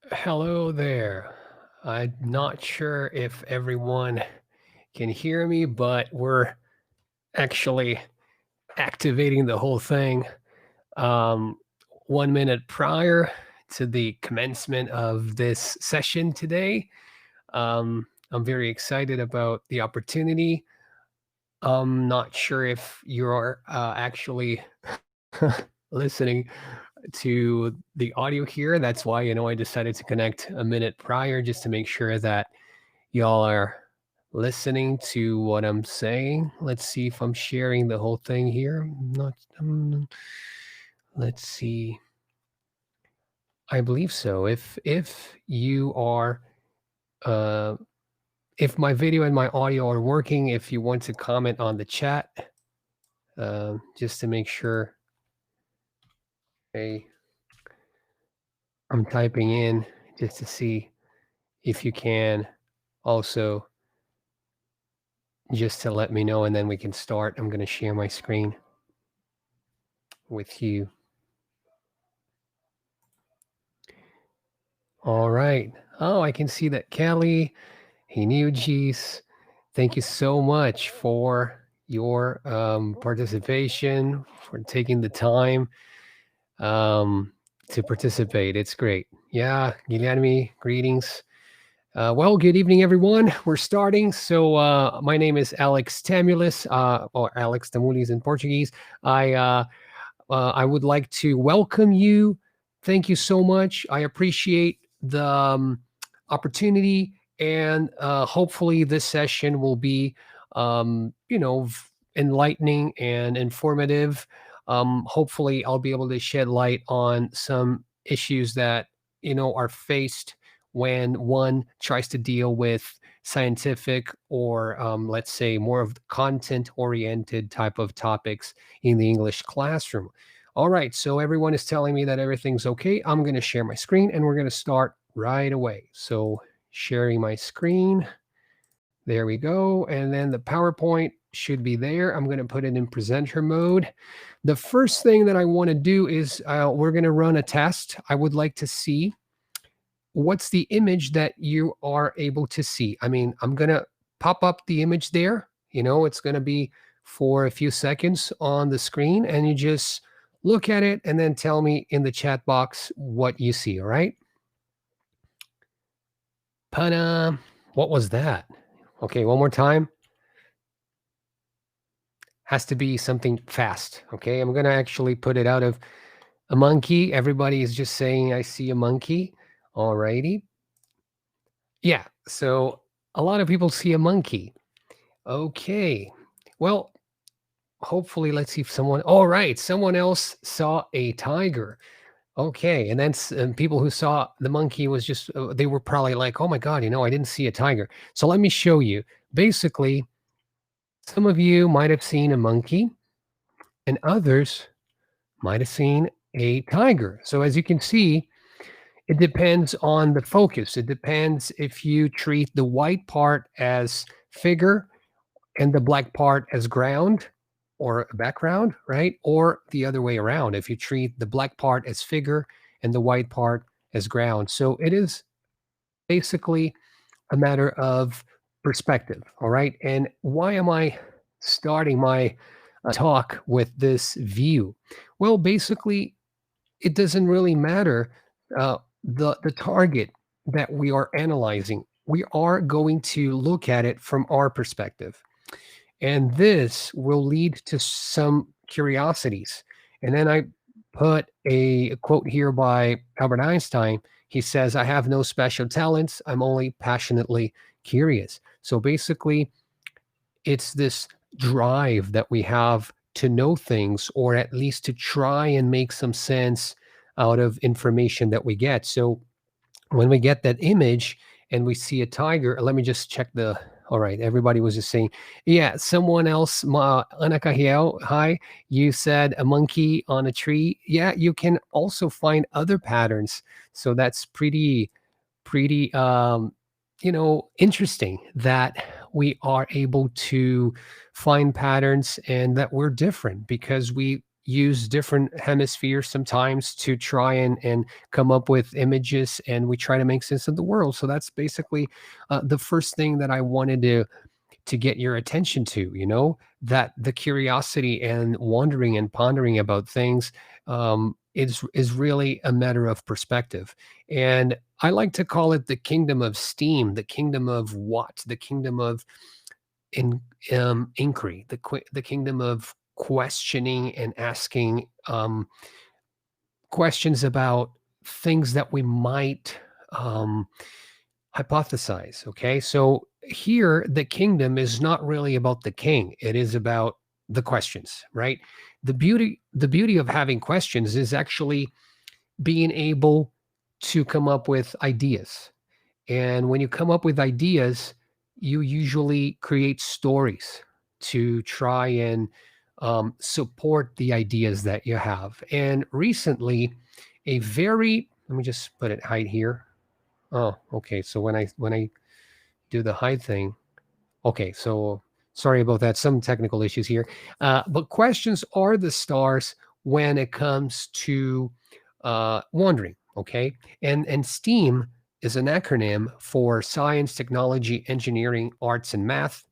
Hello there. I'm not sure if everyone can hear me, but we're actually activating the whole thing um, 1 minute prior to the commencement of this session today. I'm very excited about the opportunity. I'm not sure if you're actually listening to the audio here. That's why, I decided to connect a minute prior just to make sure that y'all are listening to what I'm saying. Let's see if I'm sharing the whole thing here. Not, let's see. I believe so. If you are, uh, if my video and my audio are working, if you want to comment on the chat, just to make sure. Hey, I'm typing in just to see if you can also just to let me know, and then we can start. I'm going to share my screen with you. All right. Oh, I can see that Kelly, Hinujis, thank you so much for your participation, for taking the time to participate. It's great. Yeah, Guilherme, greetings. Well, good evening, everyone. We're starting. So, my name is Alex Tamulis, or Alex Tamulis in Portuguese. I would like to welcome you. Thank you so much. I appreciate the opportunity, and hopefully, this session will be, enlightening and informative. Hopefully, I'll be able to shed light on some issues that are faced when one tries to deal with scientific or let's say more of the content oriented type of topics in the English classroom. All right, so everyone is telling me that everything's okay. I'm going to share my screen and we're going to start right away. So sharing my screen. There we go. And then the PowerPoint should be there. I'm going to put it in presenter mode. The first thing that I want to do is we're going to run a test. I would like to see what's the image that you are able to see. I mean, I'm going to pop up the image there. It's going to be for a few seconds on the screen, and you just look at it and then tell me in the chat box what you see. All right. Pana, what was that? Okay, one more time. Has to be something fast. Okay, I'm going to actually put it out of a monkey. Everybody is just saying, I see a monkey. All righty. Yeah, so a lot of people see a monkey. Okay. Well, hopefully, let's see if someone. All right, someone else saw a tiger. Okay, and then people who saw the monkey was just they were probably like, "Oh my god, I didn't see a tiger." So let me show you. Basically, some of you might have seen a monkey, and others might have seen a tiger. So as you can see, it depends on the focus. It depends if you treat the white part as figure and the black part as ground or background, right? Or the other way around, if you treat the black part as figure and the white part as ground. So it is basically a matter of perspective, all right? And why am I starting my talk with this view? Well, basically, it doesn't really matter the target that we are analyzing. We are going to look at it from our perspective. And this will lead to some curiosities. And then I put a quote here by Albert Einstein. He says, I have no special talents. I'm only passionately curious. So basically, it's this drive that we have to know things, or at least to try and make some sense out of information that we get. So when we get that image and we see a tiger, let me just check the. All right, everybody was just saying, yeah. Someone else, Anakahiel, hi. You said a monkey on a tree. Yeah, you can also find other patterns. So that's pretty interesting that we are able to find patterns and that we're different because we use different hemispheres sometimes to try and come up with images, and we try to make sense of the world. So that's basically the first thing that I wanted to get your attention to, that the curiosity and wondering and pondering about things is really a matter of perspective. And I like to call it the kingdom of steam, the kingdom of what, the kingdom of in inquiry, the kingdom of questioning and asking questions about things that we might um, hypothesize. Okay, so here the kingdom is not really about the king; it is about the questions, right? The beauty of having questions is actually being able to come up with ideas. And when you come up with ideas, you usually create stories to try and support the ideas that you have. And recently, let me just put it hide here. Oh, okay. So when I do the hide thing, okay. So sorry about that. Some technical issues here. But questions are the stars when it comes to wandering. Okay, and STEAM is an acronym for science, technology, engineering, arts, and math,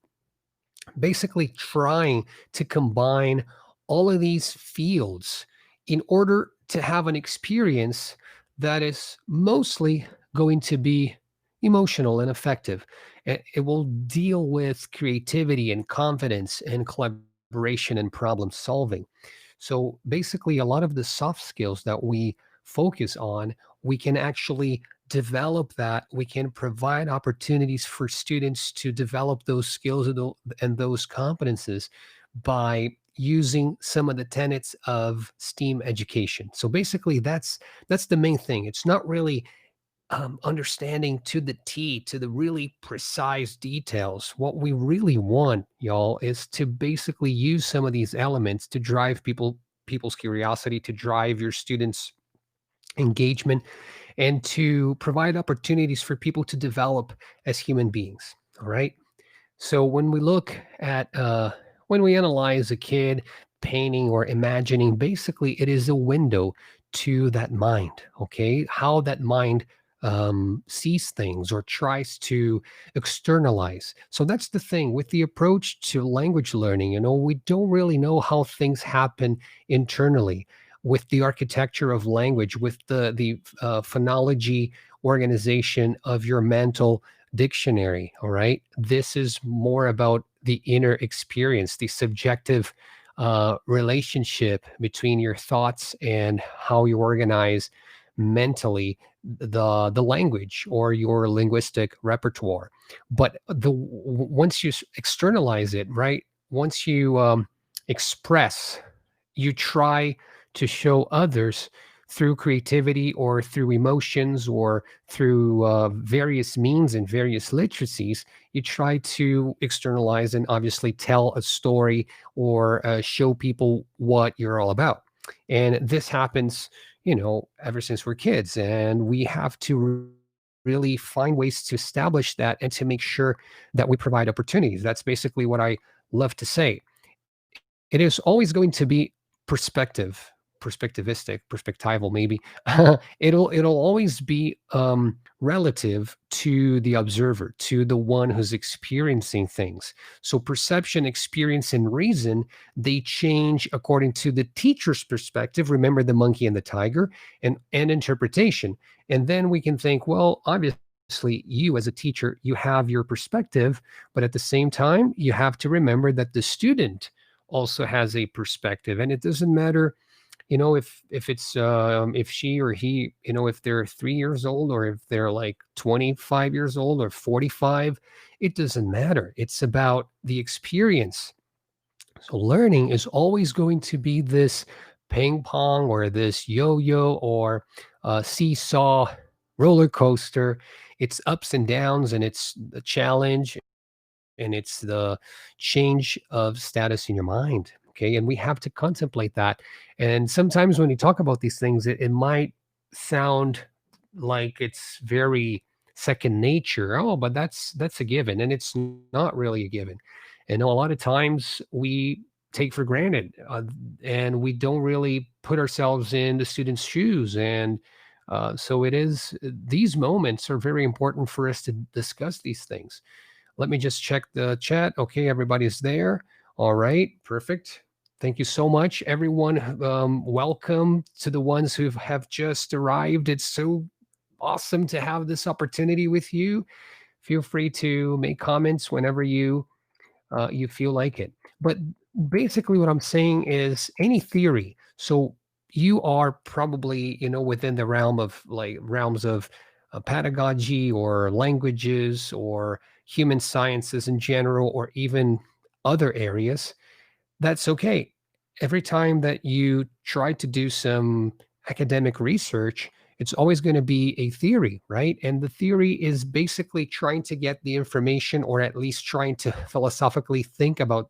basically trying to combine all of these fields in order to have an experience that is mostly going to be emotional and effective. It will deal with creativity and confidence and collaboration and problem solving. So basically, a lot of the soft skills that we focus on, we can actually develop that. We can provide opportunities for students to develop those skills and those competences by using some of the tenets of STEAM education. So basically, that's the main thing. It's not really understanding to the T, to the really precise details. What we really want, y'all, is to basically use some of these elements to drive people's curiosity, to drive your students' engagement, and to provide opportunities for people to develop as human beings. All right. So when we analyze a kid painting or imagining, basically it is a window to that mind. Okay, how that mind sees things or tries to externalize. So that's the thing with the approach to language learning. We don't really know how things happen internally with the architecture of language, with the phonology organization of your mental dictionary. All right. This is more about the inner experience, the subjective relationship between your thoughts and how you organize mentally the language or your linguistic repertoire. But once you externalize it, right? Once you express, you try to show others through creativity or through emotions or through various means and various literacies. You try to externalize and obviously tell a story or show people what you're all about. And this happens, ever since we're kids. And we have to really find ways to establish that and to make sure that we provide opportunities. That's basically what I love to say. It is always going to be perspectivistic, perspectival maybe. It'll always be relative to the observer, to the one who's experiencing things. So perception, experience, and reason, they change according to the teacher's perspective. Remember the monkey and the tiger, and interpretation. And then we can think, well, obviously, you as a teacher, you have your perspective, but at the same time, you have to remember that the student also has a perspective, and it doesn't matter, if she or he, if they're 3 years old or if they're like 25 years old or 45. It doesn't matter. It's about the experience. So learning is always going to be this ping pong or this yo-yo or seesaw roller coaster. It's ups and downs, and it's the challenge, and it's the change of status in your mind. Okay, and we have to contemplate that. And sometimes when you talk about these things, it might sound like it's very second nature. Oh, but that's a given, and it's not really a given. And a lot of times we take for granted, and we don't really put ourselves in the students' shoes. And so it is, these moments are very important for us to discuss these things. Let me just check the chat. Okay, everybody's there. All right, perfect. Thank you so much, everyone. Welcome to the ones who have just arrived. It's so awesome to have this opportunity with you. Feel free to make comments whenever you feel like it. But basically, what I'm saying is any theory. So you are probably, within the realms of pedagogy or languages or human sciences in general, or even other areas. That's okay. Every time that you try to do some academic research, it's always going to be a theory, right? And the theory is basically trying to get the information, or at least trying to philosophically think about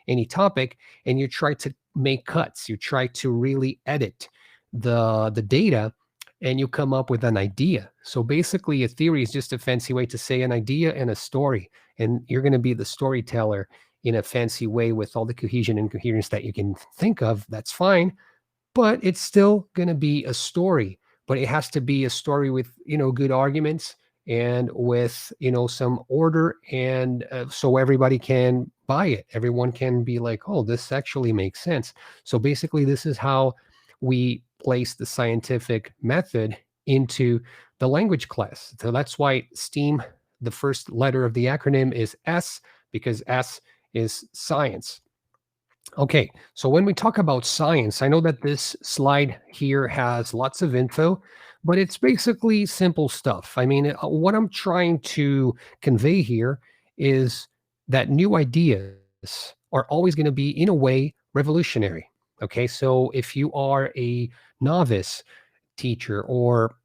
any topic, and you try to make cuts. You try to really edit the data, and you come up with an idea. So basically, a theory is just a fancy way to say an idea and a story, and you're going to be the storyteller in a fancy way with all the cohesion and coherence that you can think of. That's fine, but it's still going to be a story. But it has to be a story with, good arguments, and with, some order, and so everybody can buy it. Everyone can be like, oh, this actually makes sense. So basically, this is how we place the scientific method into the language class. So that's why STEAM, the first letter of the acronym, is S, because S is science. Okay, so when we talk about science, I know that this slide here has lots of info, but it's basically simple stuff. I mean, what I'm trying to convey here is that new ideas are always going to be, in a way, revolutionary. Okay, so if you are a novice teacher, or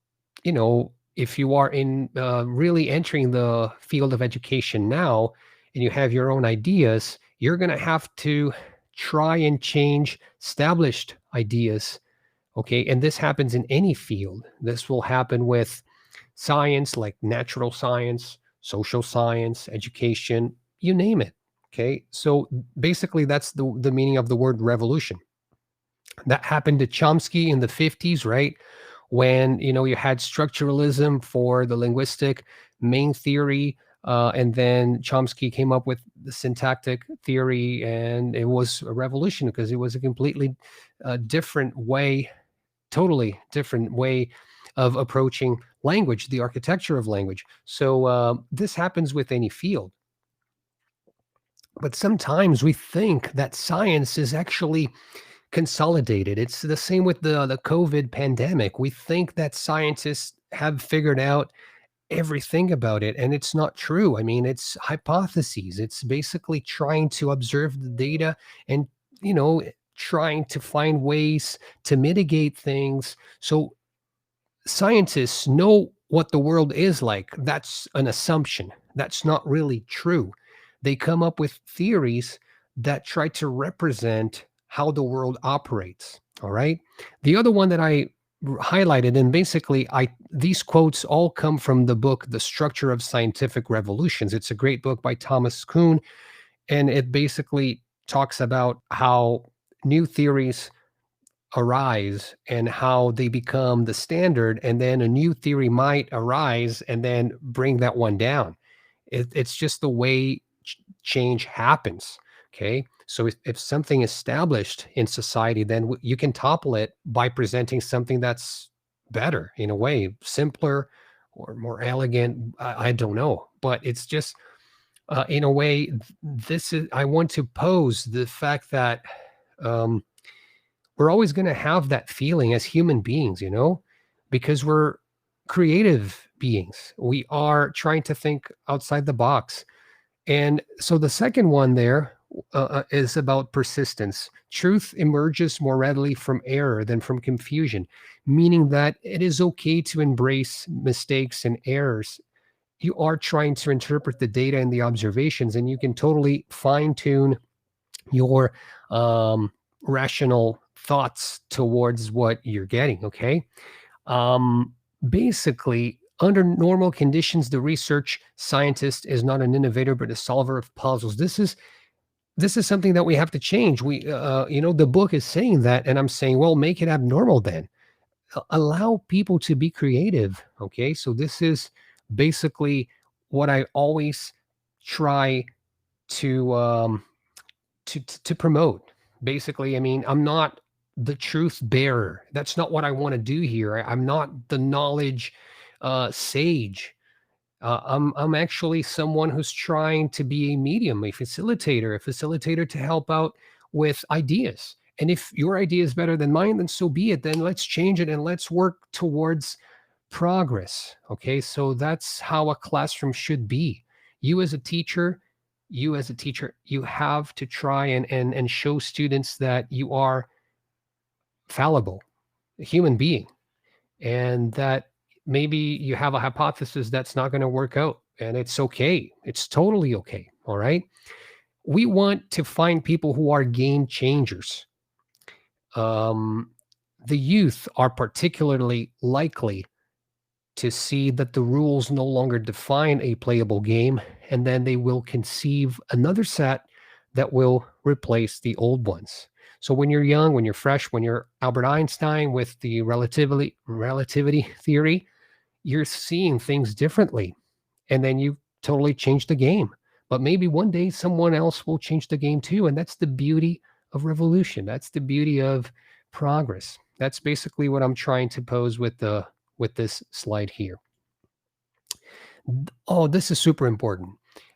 if you are in really entering the field of education now, and you have your own ideas, you're going to have to try and change established ideas. Okay, and this happens in any field. This will happen with science, like natural science, social science, education, you name it. Okay, so basically that's the meaning of the word revolution. That happened to Chomsky in the 50s, right? When, you had structuralism for the linguistic main theory, and then Chomsky came up with the syntactic theory, and it was a revolution because it was a completely different way, totally different way of approaching language, the architecture of language. So this happens with any field. But sometimes we think that science is actually consolidated. It's the same with the COVID pandemic. We think that scientists have figured out everything about it, and it's not true. I mean, it's hypotheses. It's basically trying to observe the data, and trying to find ways to mitigate things. So scientists know what the world is like. That's an assumption. That's not really true. They come up with theories that try to represent how the world operates. All right. The other one that I highlighted, and basically these quotes all come from the book The Structure of Scientific Revolutions. It's a great book by Thomas Kuhn, and it basically talks about how new theories arise and how they become the standard, and then a new theory might arise and then bring that one down. It's just the way change happens. Okay, so if something established in society, then you can topple it by presenting something that's better, in a way, simpler or more elegant. I don't know, but it's just in a way, this is, I want to pose the fact that um, we're always going to have that feeling as human beings, because we're creative beings. We are trying to think outside the box. And so the second one there is about persistence. Truth emerges more readily from error than from confusion, meaning that it is okay to embrace mistakes and errors. You are trying to interpret the data and the observations, and you can totally fine tune your rational thoughts towards what you're getting. Okay. Um, Basically, under normal conditions, the research scientist is not an innovator, but a solver of puzzles. This is this is something that we have to change. The book is saying that, and I'm saying, well, make it abnormal then. Allow people to be creative. Okay, so this is basically what I always try to promote. Basically, I mean, I'm not the truth bearer. That's not what I want to do here. I'm not the knowledge sage. I'm actually someone who's trying to be a medium, a facilitator to help out with ideas. And if your idea is better than mine, then so be it. Then let's change it and let's work towards progress. Okay, so that's how a classroom should be. You as a teacher, you have to try and show students that you are fallible, a human being, and that maybe you have a hypothesis that's not going to work out, and it's okay. It's totally okay. All right. We want to find people who are game changers. Um, the youth are particularly likely to see that the rules no longer define a playable game, and then they will conceive another set that will replace the old ones. So when you're young, when you're fresh, when you're Albert Einstein with the relativity theory, you're seeing things differently, and then you totally change the game. But maybe one day someone else will change the game too, and that's the beauty of revolution. That's the beauty of progress. That's basically what I'm trying to pose with this slide here. Oh, this is super important.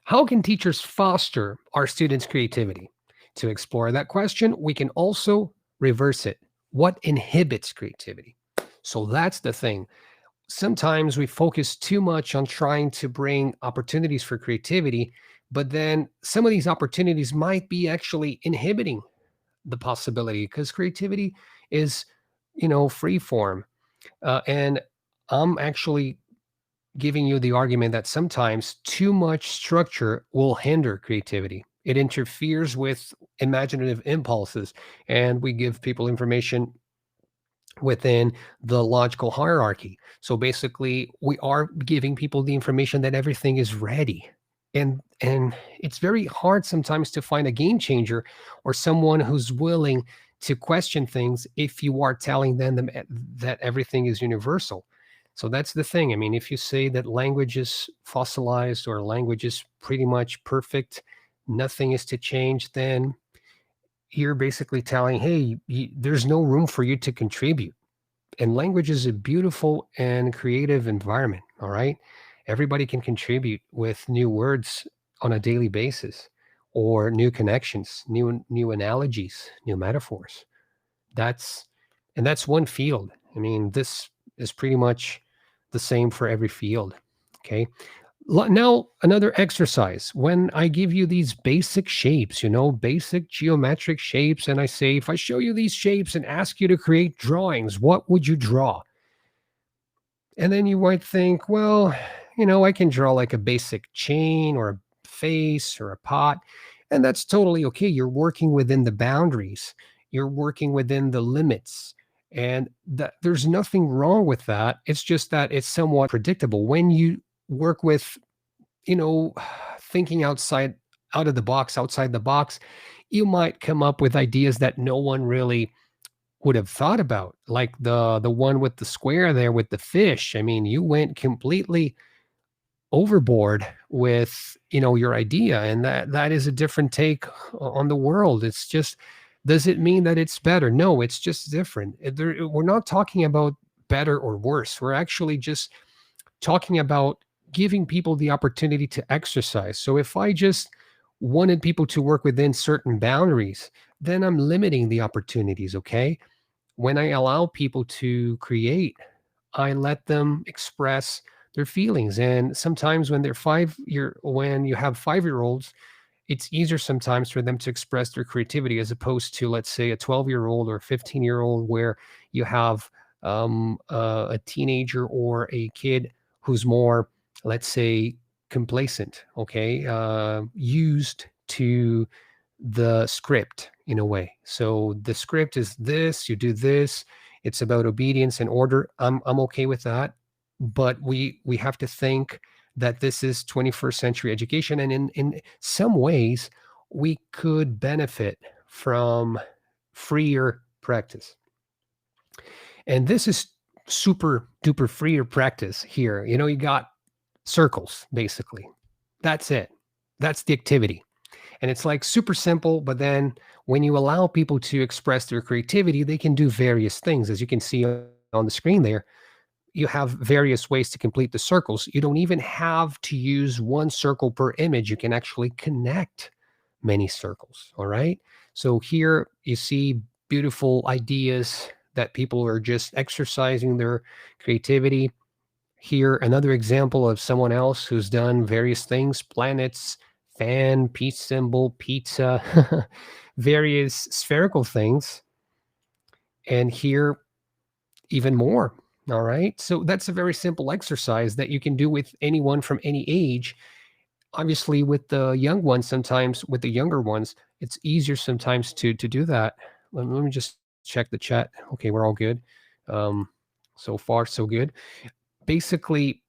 How can teachers foster our students' creativity? To explore that question, we can also reverse it. What inhibits creativity? So that's the thing. Sometimes we focus too much on trying to bring opportunities for creativity, but then some of these opportunities might be actually inhibiting the possibility, because creativity is, free form. And I'm actually giving you the argument that sometimes too much structure will hinder creativity. It interferes with imaginative impulses, and we give people information within the logical hierarchy. So basically, we are giving people the information that everything is ready. And it's very hard sometimes to find a game changer or someone who's willing to question things if you are telling them that everything is universal. So that's the thing. I mean, if you say that language is fossilized or language is pretty much perfect, nothing is to change, then you're basically telling, hey, there's no room for you to contribute. And language is a beautiful and creative environment. All right. Everybody can contribute with new words on a daily basis, or new connections, new analogies, new metaphors. That's and that's one field. I mean, this is pretty much the same for every field. Okay. Now, another exercise. When I give you these basic shapes, basic geometric shapes, and I say, if I show you these shapes and ask you to create drawings, what would you draw? And then you might think, well, I can draw like a basic chain or a face or a pot. And that's totally okay. You're working within the boundaries, you're working within the limits. And there's nothing wrong with that. It's just that it's somewhat predictable. When you work with, you know, thinking out of the box, outside the box, you might come up with ideas that no one really would have thought about, like the one with the square there with the fish. I mean, you went completely overboard with, your idea, and that is a different take on the world. It's just, does it mean that it's better? No, it's just different. We're not talking about better or worse. We're actually just talking about giving people the opportunity to exercise. So if I just wanted people to work within certain boundaries, then I'm limiting the opportunities, okay? When I allow people to create, I let them express their feelings. And sometimes when you have 5-year-olds, it's easier sometimes for them to express their creativity as opposed to, let's say, a 12-year-old or a 15-year-old, where you have a teenager or a kid who's more, let's say, complacent, okay, used to the script in a way. So the script is this, you do this, it's about obedience and order. I'm okay with that. But we have to think that this is 21st century education. And in some ways, we could benefit from freer practice. And this is super duper freer practice here. You got circles, basically. That's it. That's the activity. And it's like super simple, but then when you allow people to express their creativity, they can do various things. As you can see on the screen there, you have various ways to complete the circles. You don't even have to use one circle per image. You can actually connect many circles. All right. So here you see beautiful ideas that people are just exercising their creativity. Here, another example of someone else who's done various things: planets, fan, peace symbol, pizza, various spherical things. And here, even more. All right. So that's a very simple exercise that you can do with anyone from any age. Obviously, with the young ones, sometimes with the younger ones, it's easier sometimes to do that. Let me just check the chat. Okay, we're all good. Um, so far, so good. Basically,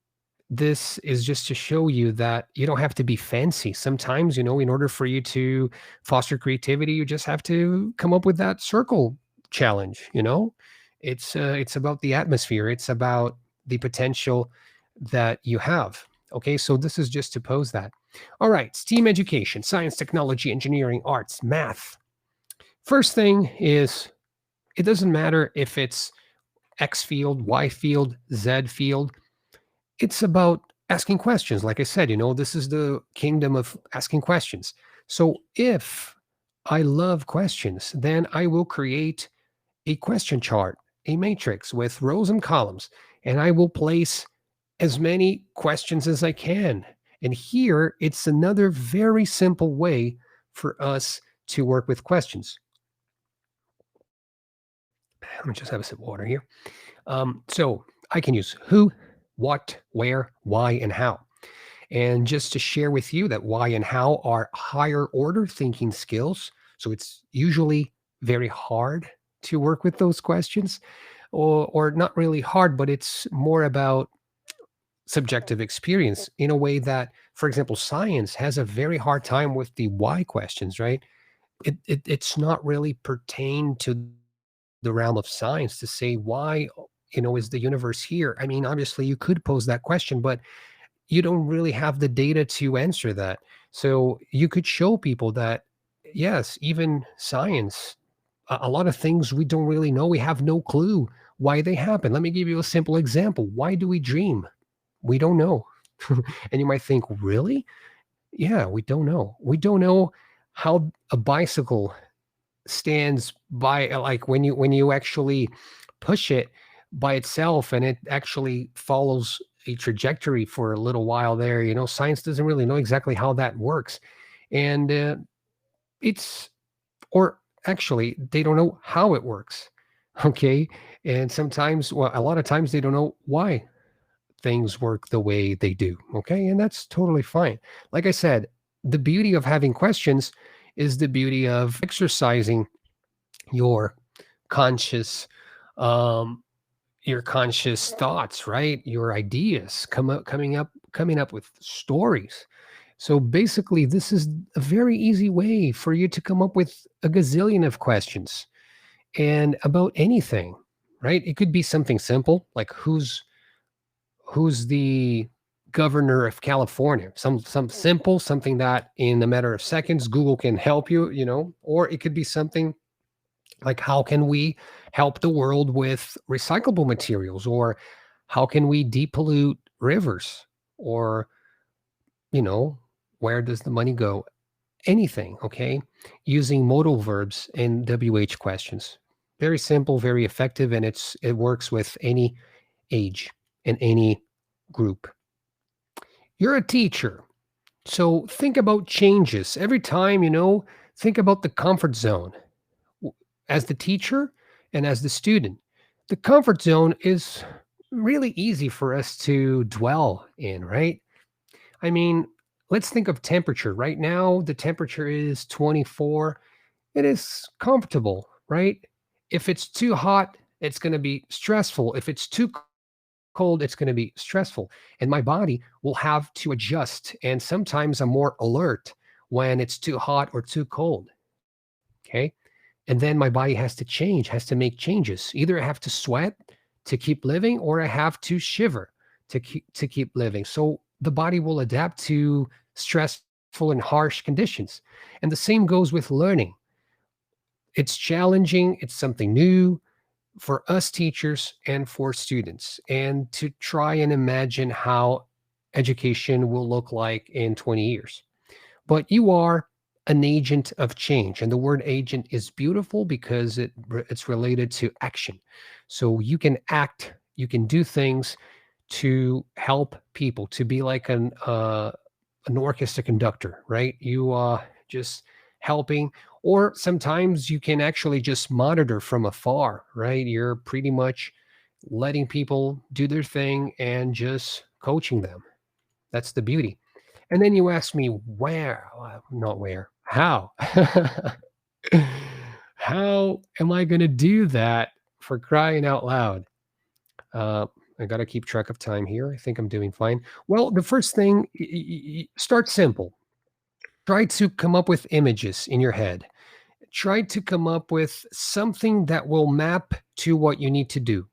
this is just to show you that you don't have to be fancy. Sometimes, in order for you to foster creativity, you just have to come up with that circle challenge. It's about the atmosphere. It's about the potential that you have. Okay, so this is just to pose that. All right, STEAM education: science, technology, engineering, arts, math. First thing is, it doesn't matter if it's X field, Y field, Z field. It's about asking questions. Like I said, this is the kingdom of asking questions. So if I love questions, then I will create a question chart, a matrix with rows and columns, and I will place as many questions as I can. And here, it's another very simple way for us to work with questions. Let me just have a sip of water here. So I can use who, what, where, why, and how. And just to share with you that why and how are higher order thinking skills. So it's usually very hard to work with those questions, or not really hard, but it's more about subjective experience in a way that, for example, science has a very hard time with the why questions, right? It's not really pertained to the realm of science to say why, is the universe here. I mean, obviously you could pose that question, but you don't really have the data to answer that. So you could show people that, yes, even science, a lot of things we don't really know. We have no clue why they happen. Let me give you a simple example. Why do we dream? We don't know. And you might think, really? Yeah, we don't know. We don't know how a bicycle stands by, like when you actually push it by itself and it actually follows a trajectory for a little while there. Science doesn't really know exactly how that works. And it's or actually they don't know how it works. Okay. And sometimes, well, a lot of times they don't know why things work the way they do. Okay. And that's totally fine. Like I said, the beauty of having questions is the beauty of exercising your conscious um your conscious thoughts, right? Your ideas coming up with stories. So basically, this is a very easy way for you to come up with a gazillion of questions and about anything, right? It could be something simple like who's the governor of California? Some simple, something that in a matter of seconds Google can help you, or it could be something like, how can we help the world with recyclable materials, or how can we depollute rivers, or you know where does the money go? Anything. Okay, using modal verbs in WH questions. Very simple, very effective, and it works with any age and any group. You're a teacher, so think about changes every time. Think about the comfort zone as the teacher and as the student. The comfort zone is really easy for us to dwell in, right? I mean, let's think of temperature. Right now, the temperature is 24. It is comfortable, right? If it's too hot, it's going to be stressful. If it's too cold, it's going to be stressful. And my body will have to adjust. And sometimes I'm more alert when it's too hot or too cold. Okay. And then my body has to change, has to make changes. Either I have to sweat to keep living, or I have to shiver to keep living. So the body will adapt to stressful and harsh conditions. And the same goes with learning. It's challenging, it's something new for us teachers and for students, and to try and imagine how education will look like in 20 years. But you are an agent of change, and the word agent is beautiful because it's related to action. So you can act, you can do things to help people, to be like an orchestra conductor, right? You just helping, or sometimes you can actually just monitor from afar, right? You're pretty much letting people do their thing and just coaching them. That's the beauty. And then you ask me where, not where, how? How am I going to do that, for crying out loud? Uh, I got to keep track of time here. I think I'm doing fine. Well, the first thing, start simple. Try to come up with images in your head. Try to come up with something that will map to what you need to do.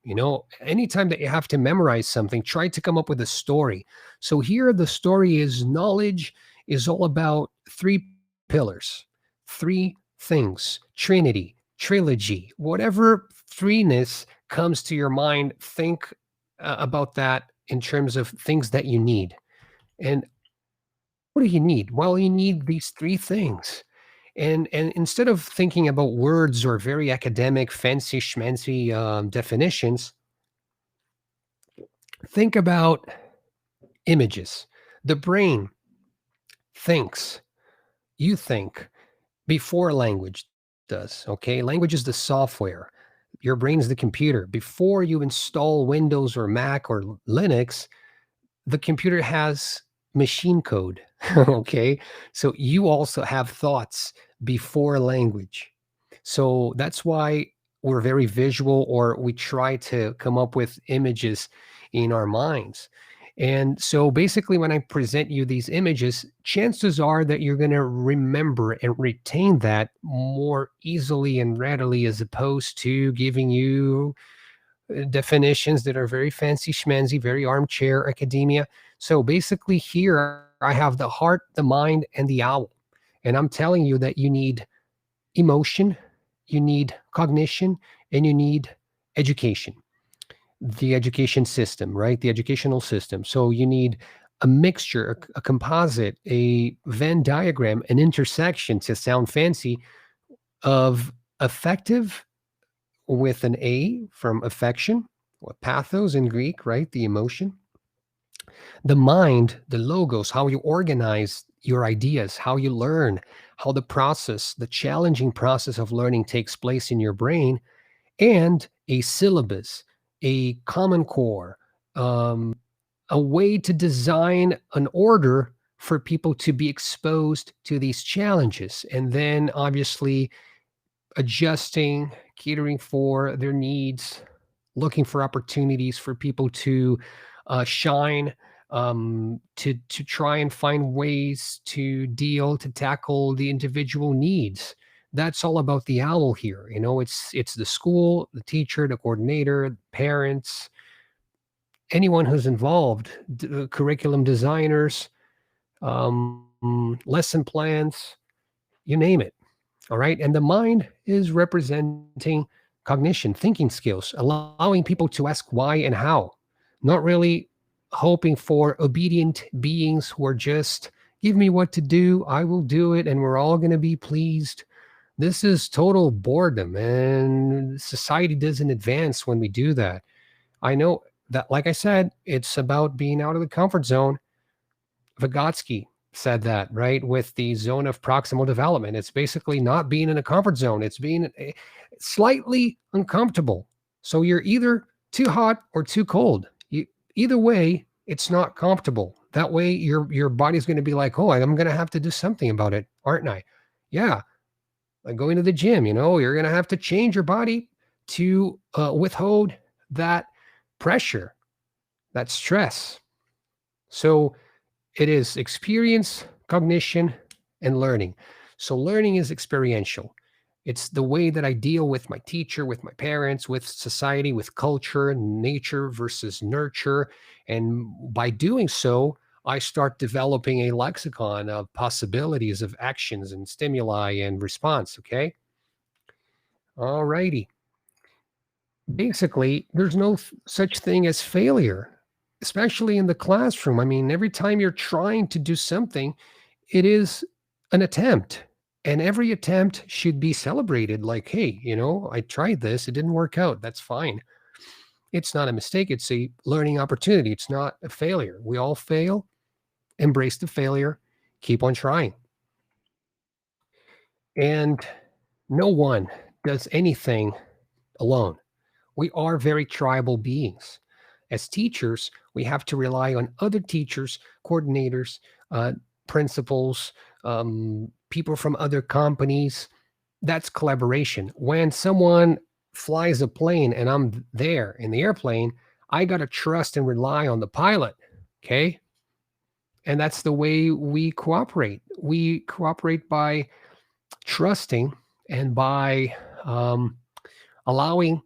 Anytime that you have to memorize something, try to come up with a story. So here, the story is knowledge is all about three pillars, three things: Trinity, trilogy, whatever threeness comes to your mind. Think about that in terms of things that you need. And what do you need? Well, you need these three things. And instead of thinking about words or very academic, fancy schmancy definitions, think about images. The brain thinks, you think, before language does. Okay. Language is the software. Your brain is the computer. Before you install Windows or Mac or Linux, the computer has machine code. Okay. So you also have thoughts before language. So that's why we're very visual, or we try to come up with images in our minds. And so basically, when I present you these images, chances are that you're going to remember and retain that more easily and readily, as opposed to giving you definitions that are very fancy schmancy, very armchair academia. So basically, here I have the heart, the mind, and the owl. And I'm telling you that you need emotion, you need cognition, and you need education, the education system, right? The educational system. So you need a mixture, a composite, a Venn diagram, an intersection, to sound fancy, of affective, with an A, from affection, or pathos in Greek, right? The emotion. The mind, the logos, how you organize your ideas, how you learn, how the challenging process of learning takes place in your brain. And a syllabus, a common core, um, a way to design an order for people to be exposed to these challenges. And then obviously adjusting, catering for their needs, looking for opportunities for people to shine, to try and find ways to tackle the individual needs. That's all about the owl here. It's the school, the teacher, the coordinator, parents, anyone who's involved, curriculum designers, lesson plans, you name it. All right. And the mind is representing cognition, thinking skills, allowing people to ask why and how, not really hoping for obedient beings who are just, give me what to do, I will do it, and we're all going to be pleased. This is total boredom, and society doesn't advance when we do that. I know that, like I said, it's about being out of the comfort zone. Vygotsky said that, right? With the zone of proximal development. It's basically not being in a comfort zone, it's being slightly uncomfortable. So you're either too hot or too cold. Either way, it's not comfortable. That way, your body's going to be like, oh, I'm going to have to do something about it, aren't I? Yeah, like going to the gym, you're going to have to change your body to withhold that pressure, that stress. So it is experience, cognition, and learning. So learning is experiential. It's the way that I deal with my teacher, with my parents, with society, with culture, nature versus nurture. And by doing so, I start developing a lexicon of possibilities of actions and stimuli and response. Okay. All righty. Basically, there's no such thing as failure, especially in the classroom. I mean, every time you're trying to do something, it is an attempt. And every attempt should be celebrated like, hey, I tried this, it didn't work out. That's fine. It's not a mistake, it's a learning opportunity. It's not a failure. We all fail, embrace the failure, keep on trying. And no one does anything alone. We are very tribal beings. As teachers, we have to rely on other teachers, coordinators, principals, people from other companies. That's collaboration. When someone flies a plane and I'm there in the airplane, I got to trust and rely on the pilot. Okay. And that's the way we cooperate. We cooperate by trusting and by allowing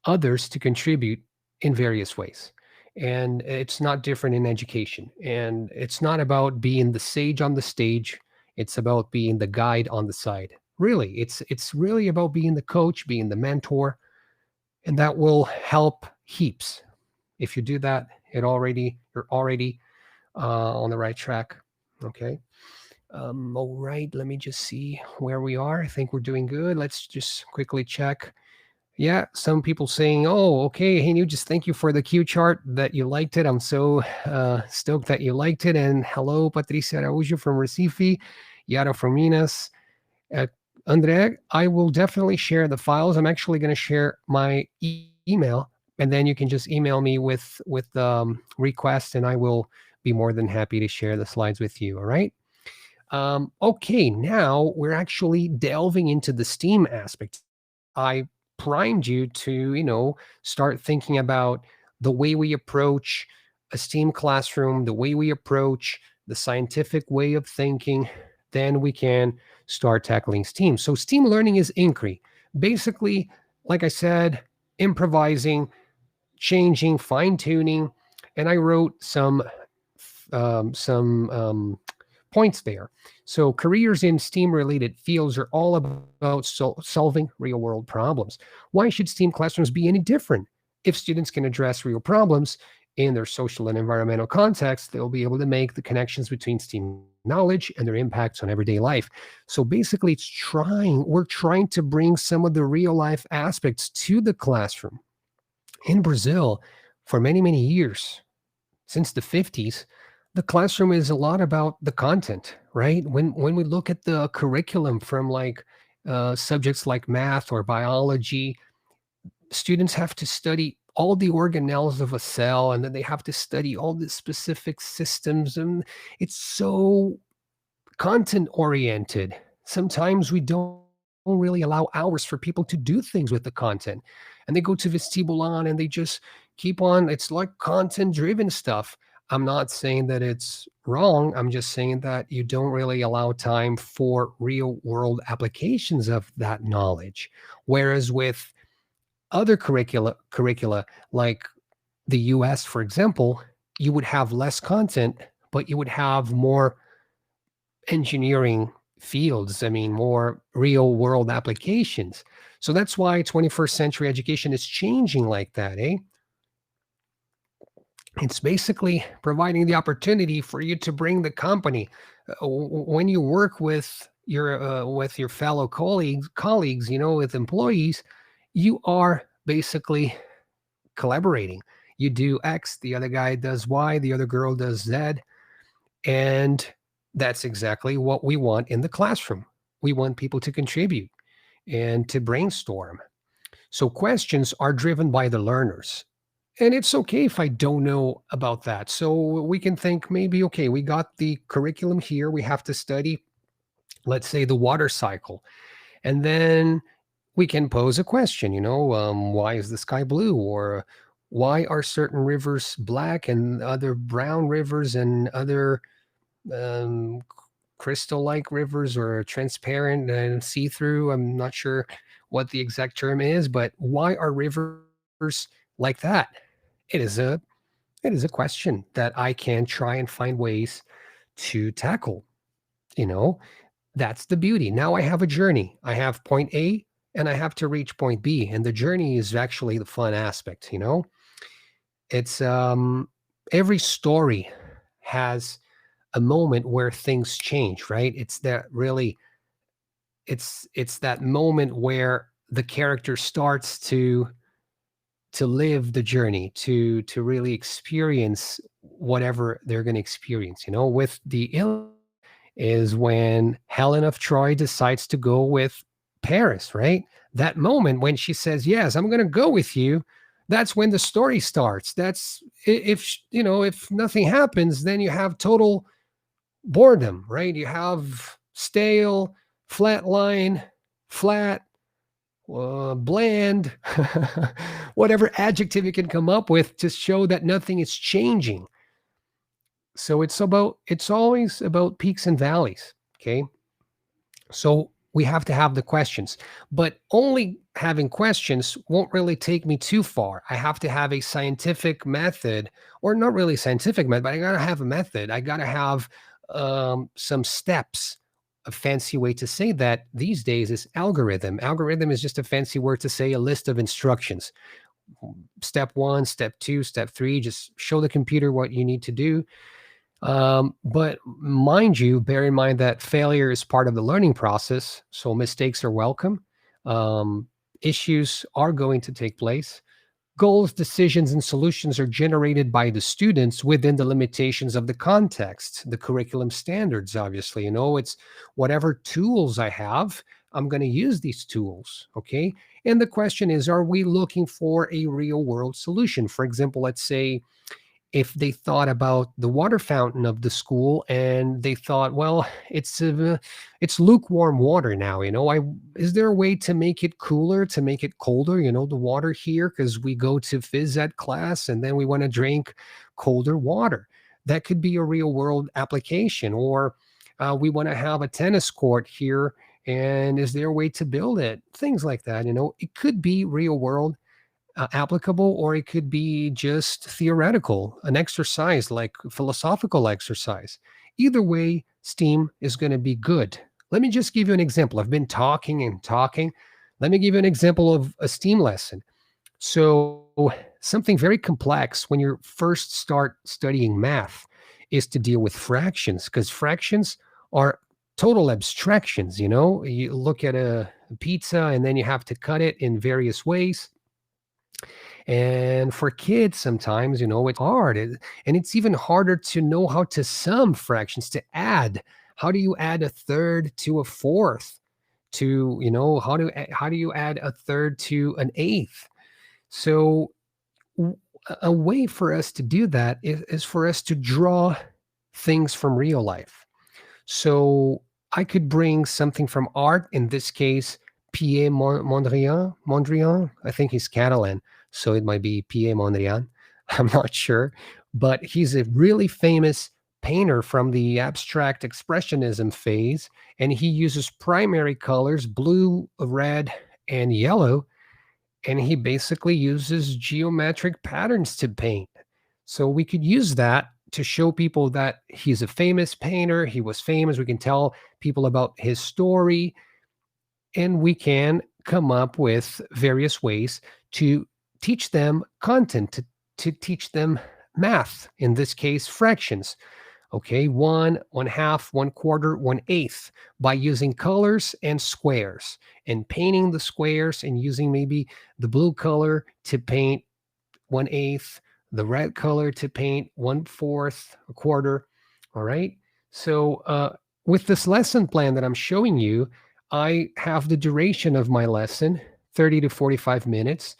others to contribute in various ways. And it's not different in education. And it's not about being the sage on the stage. It's about being the guide on the side. Really, it's really about being the coach, being the mentor, and that will help heaps. If you do that, you're already on the right track. Okay. All right. Let me just see where we are. I think we're doing good. Let's just quickly check. Yeah, some people saying, "Oh, okay, hey, you just thank you for the cue chart that you liked it. I'm so stoked that you liked it." And hello, Patricia Araújo from Recife, Yara from Minas, uh, Andrea. I will definitely share the files. I'm actually going to share my email, and then you can just email me with requests, and I will be more than happy to share the slides with you. All right. Okay, now we're actually delving into the STEAM aspect. I primed you to, start thinking about the way we approach a STEAM classroom, the way we approach the scientific way of thinking, then we can start tackling STEAM. So STEAM learning is inquiry. Basically, like I said, improvising, changing, fine tuning, and I wrote some points there. So, careers in STEAM related fields are all about solving real world problems. Why should STEAM classrooms be any different? If students can address real problems in their social and environmental context, they'll be able to make the connections between STEAM knowledge and their impacts on everyday life. So basically, we're trying to bring some of the real life aspects to the classroom. In Brazil, for many, many years, since the 50s, the classroom is a lot about the content, right? When we look at the curriculum from like subjects like math or biology, students have to study all the organelles of a cell, and then they have to study all the specific systems, and it's so content oriented. Sometimes we don't really allow hours for people to do things with the content. And they go to vestibulan and they just keep on. It's like content driven stuff. I'm not saying that it's wrong. I'm just saying that you don't really allow time for real world applications of that knowledge. Whereas with other curricula like the US, for example, you would have less content, but you would have more engineering fields. I mean, more real world applications. So that's why 21st century education is changing like that, eh? It's basically providing the opportunity for you to bring the company. When you work with your fellow colleagues, with employees, you are basically collaborating. You do X, the other guy does Y, the other girl does Z, and that's exactly what we want in the classroom. We want people to contribute and to brainstorm. So questions are driven by the learners. And it's okay if I don't know about that. So we can think maybe, okay, we got the curriculum here. We have to study, let's say, the water cycle. And then we can pose a question, why is the sky blue? Or why are certain rivers black and other brown rivers and other um, crystal like rivers or transparent and see through. I'm not sure what the exact term is, but why are rivers like that? It is a it is a question that I can try and find ways to tackle. You know, that's the beauty. Now I have a journey. I have point A and I have to reach point B. And the journey is actually the fun aspect, you know? It's every story has a moment where things change, right? It's that really it's that moment where the character starts to live the journey, to really experience whatever they're going to experience, you know. With the Iliad is when Helen of Troy decides to go with Paris, right? That moment when she says, "Yes, I'm going to go with you." That's when the story starts. That's if you know, if nothing happens, then you have total boredom, right? You have stale, flat line, flat, bland, whatever adjective you can come up with to show that nothing is changing. So it's always about peaks and valleys. Okay. So we have to have the questions, but only having questions won't really take me too far. I have to have a scientific method, or not really scientific method, but I got to have a method. I got to have some steps. A fancy way to say that these days is algorithm. Algorithm is just a fancy word to say a list of instructions. Step one, step two, step three, just show the computer what you need to do. But mind you, bear in mind that failure is part of the learning process. So mistakes are welcome. Um, Issues are going to take place. Goals, decisions, and solutions are generated by the students within the limitations of the context, the curriculum standards, obviously. You know, it's whatever tools I have, I'm going to use these tools. Okay. And the question is, are we looking for a real world solution? For example, let's say if they thought about the water fountain of the school and they thought, well, it's lukewarm water now, you know, I is there a way to make it cooler, to make it colder, you know, the water here, because we go to phys ed class and then we want to drink colder water. That could be a real world application. Or we want to have a tennis court here, and is there a way to build it, things like that, you know. It could be real world applicable, or it could be just theoretical, an exercise like philosophical exercise. Either way, STEAM is going to be good. Let me just give you an example. I've been talking and talking. Let me give you an example of a STEAM lesson. So, something very complex when you first start studying math is to deal with fractions, because fractions are total abstractions. You know, you look at a pizza and then you have to cut it in various ways, and for kids, sometimes, you know, it's hard. And it's even harder to know how to sum fractions, to add. How do you add a third to a fourth? To, you know, how do you add a third to an eighth? So, a way for us to do that is for us to draw things from real life. So I could bring something from art, in this case, Pierre Mondrian. I think he's Catalan, so it might be Pierre Mondrian. I'm not sure. But he's a really famous painter from the abstract expressionism phase, and he uses primary colors, blue, red, and yellow, and he basically uses geometric patterns to paint. So we could use that to show people that he's a famous painter. He was famous. We can tell people about his story, and we can come up with various ways to teach them content, to teach them math, in this case, fractions. Okay, one half, one quarter, one eighth, by using colors and squares, and painting the squares and using maybe the blue color to paint one eighth, the red color to paint one fourth, a quarter. All right. So with this lesson plan that I'm showing you, I have the duration of my lesson, 30 to 45 minutes.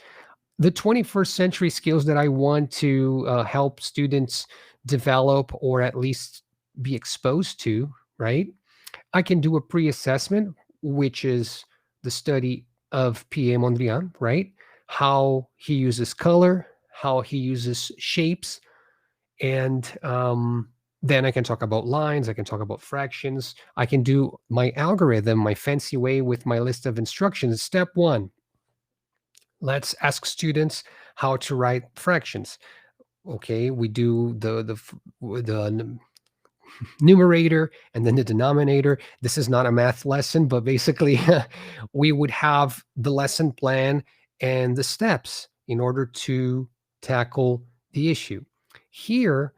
The 21st century skills that I want to help students develop, or at least be exposed to, right? I can do a pre assessment, which is the study of Pierre Mondrian, right? How he uses color, how he uses shapes, and Then I can talk about lines, I can talk about fractions, I can do my algorithm, my fancy way with my list of instructions. Step one, let's ask students how to write fractions. Okay, we do the numerator and then the denominator. This is not a math lesson, but basically, we would have the lesson plan and the steps in order to tackle the issue. Here,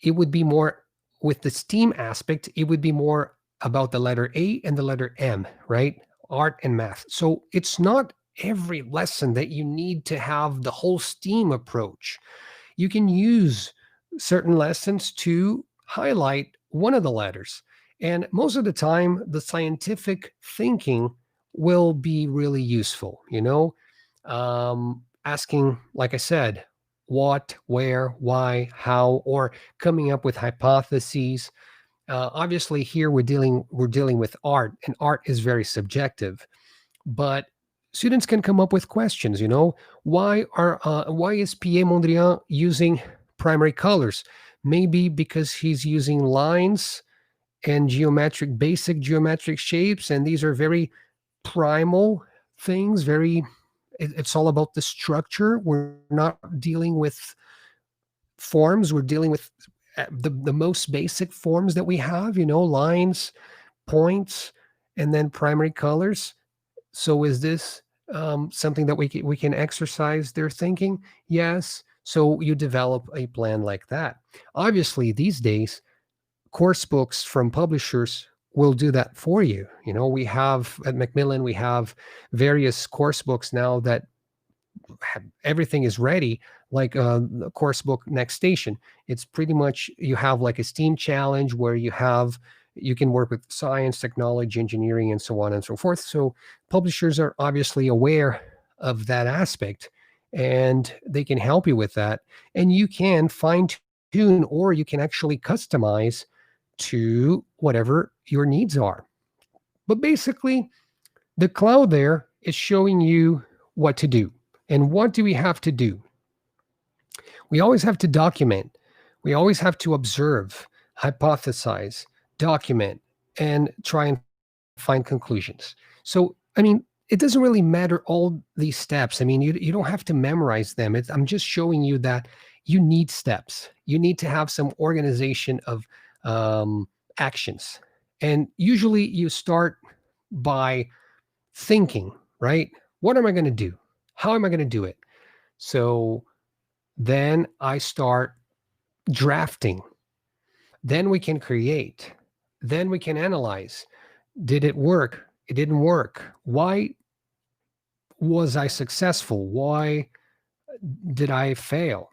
it would be more with the STEAM aspect, it would be more about the letter A and the letter M, right? Art and math. So it's not every lesson that you need to have the whole STEAM approach. You can use certain lessons to highlight one of the letters. And most of the time, the scientific thinking will be really useful, asking, like I said, what, where, why, how, or coming up with hypotheses. Obviously, here we're dealing with art, and art is very subjective. But students can come up with questions. Why is Pierre Mondrian using primary colors? Maybe because he's using lines and basic geometric shapes, and these are very primal things. It's all about the structure. We're not dealing with forms. We're dealing with the most basic forms that we have. Lines, points, and then primary colors. So is this something that we can exercise their thinking? Yes. So you develop a plan like that. Obviously, these days, course books from publishers will do that for you. We have at Macmillan, we have various course books now that everything is ready, like the course book Next Station. It's pretty much, you have like a STEAM challenge where you can work with science, technology, engineering, and so on and so forth. So publishers are obviously aware of that aspect, and they can help you with that. And you can fine tune, or you can actually customize to whatever your needs are. But basically, the cloud there is showing you what to do. And what do we have to do? We always have to document. We always have to observe, hypothesize, document, and try and find conclusions. So, it doesn't really matter all these steps. You don't have to memorize them. I'm just showing you that you need steps. You need to have some organization of actions. And usually you start by thinking, right? What am I going to do? How am I going to do it? So then I start drafting. Then we can create. Then we can analyze. Did it work? It didn't work. Why was I successful? Why did I fail?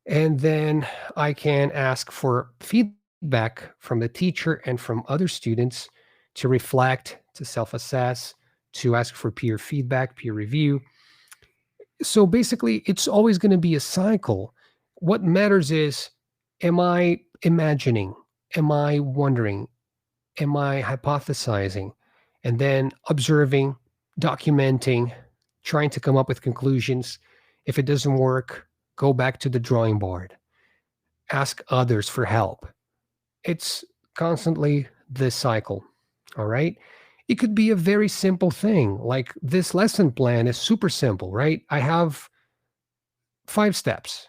And then I can ask for feedback from the teacher and from other students to reflect, to self assess, to ask for peer feedback, peer review. So basically, it's always going to be a cycle. What matters is, am I imagining? Am I wondering? Am I hypothesizing? And then observing, documenting, trying to come up with conclusions. If it doesn't work, go back to the drawing board, ask others for help. It's constantly this cycle. All right. It could be a very simple thing. Like this lesson plan is super simple, right? I have 5 steps.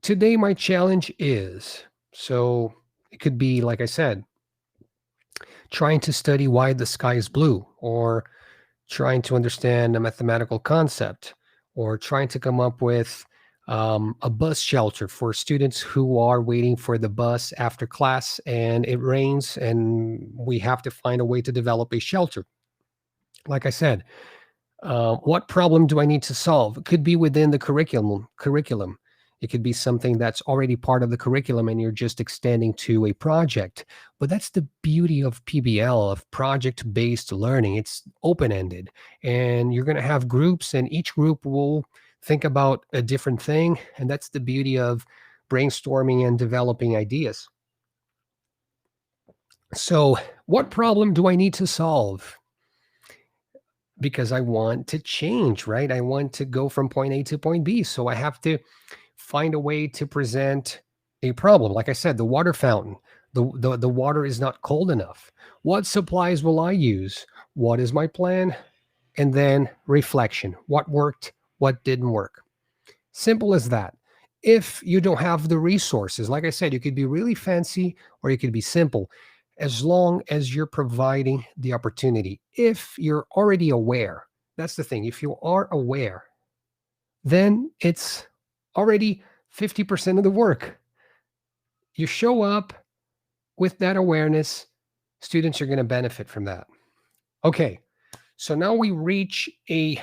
Today, my challenge is, so it could be, like I said, trying to study why the sky is blue, or trying to understand a mathematical concept, or trying to come up with a bus shelter for students who are waiting for the bus after class and it rains and we have to find a way to develop a shelter. Like I said, what problem do I need to solve? It could be within the curriculum. It could be something that's already part of the curriculum and you're just extending to a project. But that's the beauty of PBL, of project-based learning. It's open-ended, and you're going to have groups, and each group will think about a different thing. And that's the beauty of brainstorming and developing ideas. So, what problem do I need to solve? Because I want to change, right? I want to go from point A to point B. So I have to find a way to present a problem. Like I said, the water fountain, the water is not cold enough. What supplies will I use? What is my plan? And then reflection. What worked? What didn't work? Simple as that. If you don't have the resources, like I said, you could be really fancy or you could be simple, as long as you're providing the opportunity. If you're already aware, that's the thing. If you are aware, then it's already 50% of the work. You show up with that awareness, students are going to benefit from that. Okay, so now we reach a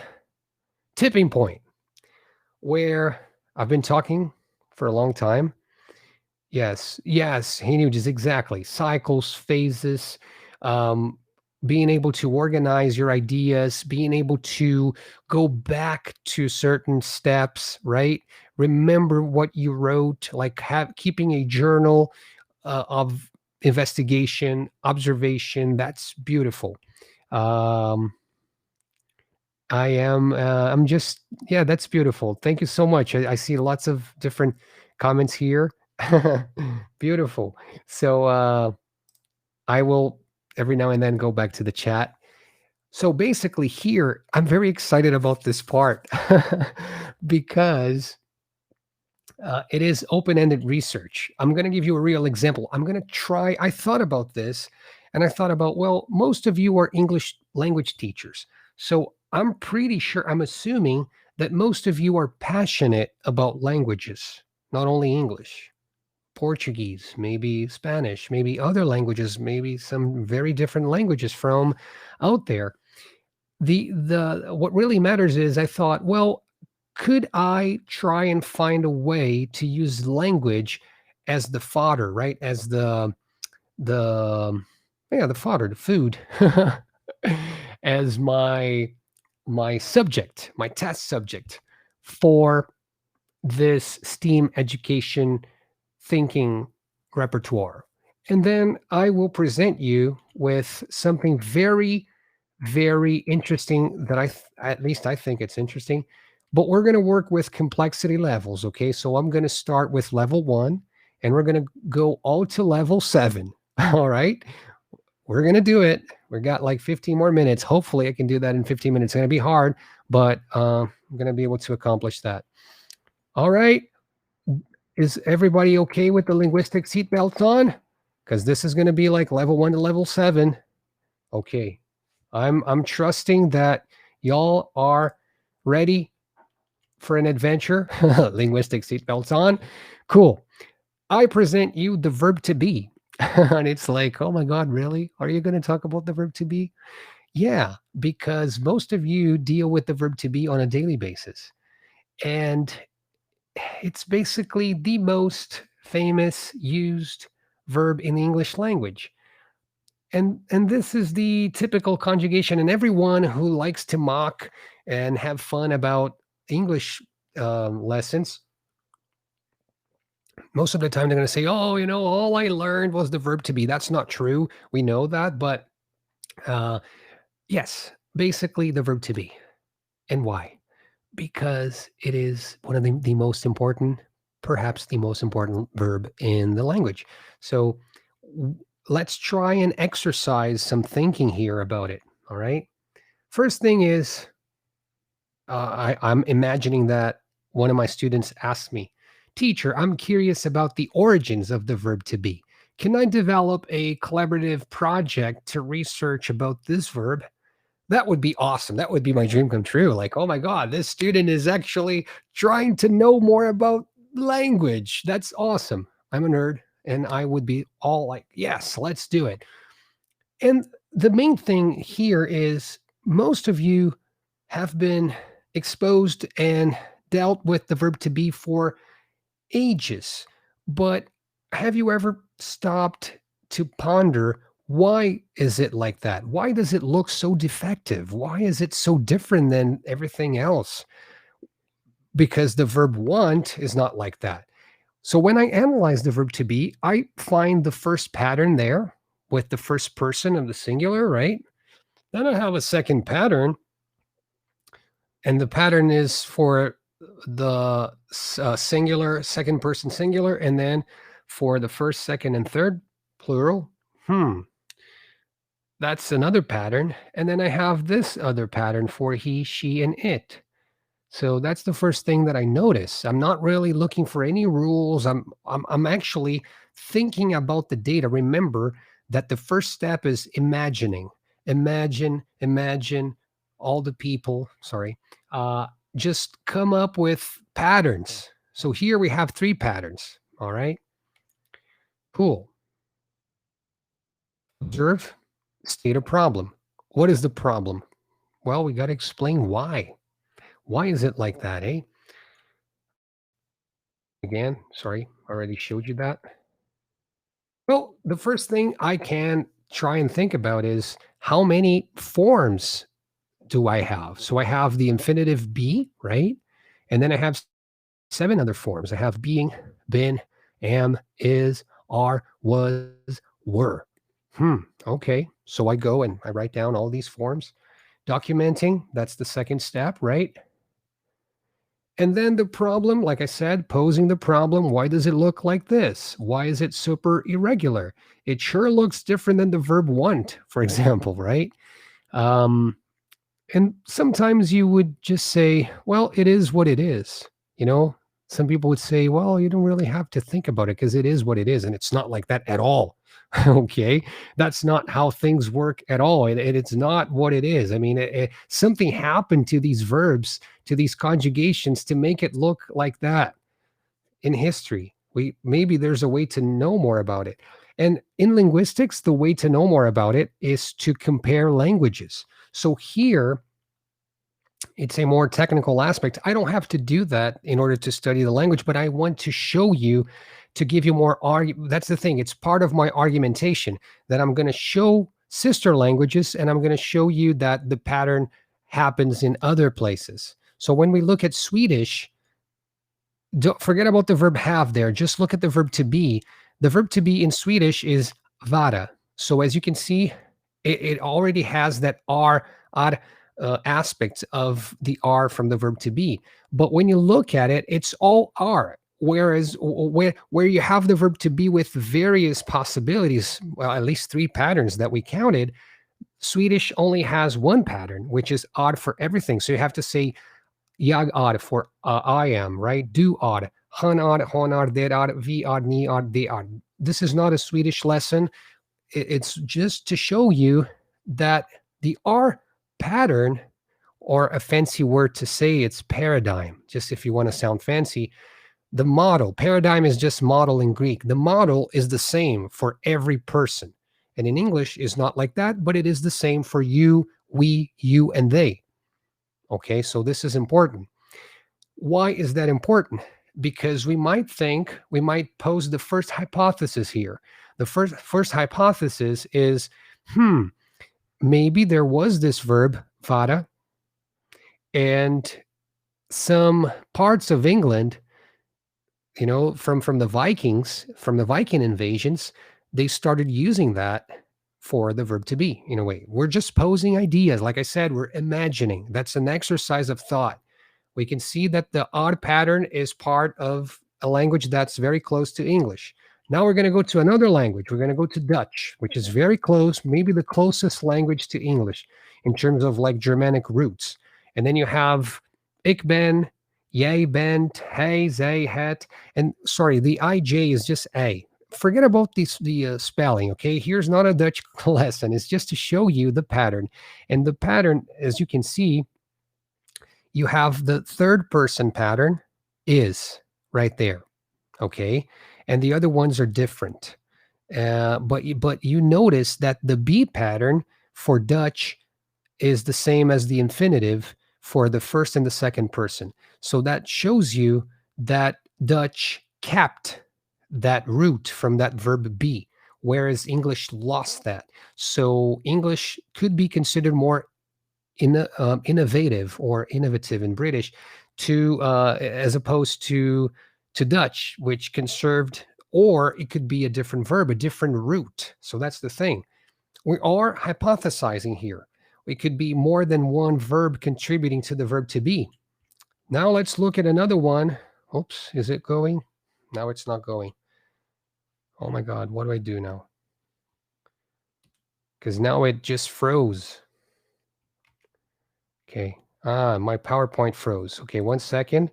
tipping point where I've been talking for a long time. Yes, yes, just exactly. Cycles, phases, um, being able to organize your ideas, being able to go back to certain steps, right? Remember what you wrote, like keeping a journal of investigation, observation. That's beautiful. Um, I'm just, yeah, that's beautiful. Thank you so much. I see lots of different comments here. Beautiful. So, I will every now and then go back to the chat. So basically here, I'm very excited about this part because it is open-ended research. I'm going to give you a real example. I'm going to try. I thought about this, and I thought about, well, most of you are English language teachers, so I'm pretty sure. I'm assuming that most of you are passionate about languages, not only English, Portuguese, maybe Spanish, maybe other languages, maybe some very different languages from out there. The what really matters is I thought, well, could I try and find a way to use language as the fodder, right? As the yeah, the fodder, the food, as my subject, my test subject for this STEAM education thinking repertoire. And then I will present you with something very, very interesting that at least I think it's interesting. But we're going to work with complexity levels. Okay. So I'm going to start with level 1 and we're going to go all to level 7. All right. We're going to do it. We got like 15 more minutes. Hopefully I can do that in 15 minutes. It's going to be hard, but I'm going to be able to accomplish that. All right. Is everybody okay with the linguistic seatbelts on? Because this is going to be like level 1 to level 7. Okay. I'm trusting that y'all are ready for an adventure. Linguistic seatbelts on. Cool. I present you the verb to be. And it's like, oh my God, really? Are you going to talk about the verb to be? Yeah, because most of you deal with the verb to be on a daily basis. And it's basically the most famous used verb in the English language. And this is the typical conjugation, and everyone who likes to mock and have fun about English lessons, most of the time they're going to say, oh, all I learned was the verb to be. That's not true. We know that, but uh, yes, basically the verb to be. And why? Because it is one of the most important, perhaps the most important verb in the language. So let's try and exercise some thinking here about it. All right. First thing is, I'm imagining that one of my students asked me, Teacher, I'm curious about the origins of the verb to be. Can I develop a collaborative project to research about this verb? That would be awesome. That would be my dream come true. Like, oh my God, this student is actually trying to know more about language. That's awesome. I'm a nerd and I would be all like, yes, let's do it. And the main thing here is most of you have been exposed and dealt with the verb to be for ages. But have you ever stopped to ponder, why is it like that? Why does it look so defective? Why is it so different than everything else? Because the verb want is not like that. So when I analyze the verb to be, I find the first pattern there with the first person of the singular, right? Then I have a second pattern, and the pattern is for singular, second person singular, and then for the first, second, and third plural. That's another pattern. And then I have this other pattern for he, she, and it. So that's the first thing that I notice. I'm not really looking for any rules. I'm actually thinking about the data. Remember that the first step is imagining. Imagine all the people, sorry. Just come up with patterns. So here we have 3 patterns, all right? Cool. Observe, state a problem. What is the problem? Well, we got to explain why. Why is it like that, eh? Again, sorry, already showed you that. Well, the first thing I can try and think about is how many forms do I have? So I have the infinitive be, right? And then I have 7 other forms. I have being, been, am, is, are, was, were. Okay. So I go and I write down all these forms. Documenting, that's the second step, right? And then the problem, like I said, posing the problem, why does it look like this? Why is it super irregular? It sure looks different than the verb want, for example, right? Um, and sometimes you would just say, well, it is what it is. You know, some people would say, well, you don't really have to think about it because it is what it is. And it's not like that at all. Okay. That's not how things work at all. It's not what it is. I mean, something happened to these verbs, to these conjugations to make it look like that in history. Maybe there's a way to know more about it. And in linguistics, the way to know more about it is to compare languages. So here, it's a more technical aspect. I don't have to do that in order to study the language, but I want to show you to give you more that's the thing. It's part of my argumentation that I'm going to show sister languages and I'm going to show you that the pattern happens in other places. So when we look at Swedish, don't forget about the verb have there. Just look at the verb to be. The verb to be in Swedish is vara. So as you can see, it already has that r aspect of the r from the verb to be. But when you look at it, it's all r. Whereas where you have the verb to be with various possibilities, well, at least 3 patterns that we counted, Swedish only has 1 pattern, which is odd for everything. So you have to say jag odd for I am, right? Do odd, han odd, hon odd, det odd, vi odd, ni odd, de odd. This is not a Swedish lesson. It's just to show you that the R pattern, or a fancy word to say, it's paradigm, just if you want to sound fancy. The model, paradigm is just model in Greek. The model is the same for every person. And in English is not like that, but it is the same for you, we, you, and they. Okay, so this is important. Why is that important? Because we might pose the first hypothesis here. The first hypothesis is, maybe there was this verb, vara, and some parts of England, you know, from the Vikings, from the Viking invasions, they started using that for the verb to be in a way. We're just posing ideas. Like I said, we're imagining. That's an exercise of thought. We can see that the odd pattern is part of a language that's very close to English. Now we're going to go to another language. We're going to go to Dutch, which is very close, maybe the closest language to English in terms of like Germanic roots. And then you have ik ben, jij bent, hij, zij, het. And sorry, the IJ is just A. Forget about the spelling, okay? Here's not a Dutch lesson. It's just to show you the pattern. And the pattern, as you can see, you have the third person pattern is right there, okay? And the other ones are different. But you notice that the be pattern for Dutch is the same as the infinitive for the first and the second person. So that shows you that Dutch kept that root from that verb be, whereas English lost that. So English could be considered more innovative or innovative in British to as opposed to Dutch, which conserved, or it could be a different verb, a different root. So that's the thing. We are hypothesizing here. It could be more than one verb contributing to the verb to be. Now let's look at another one. Oops, is it going? Now it's not going. Oh my God, what do I do now? Because now it just froze. Okay. My PowerPoint froze. Okay, 1 second.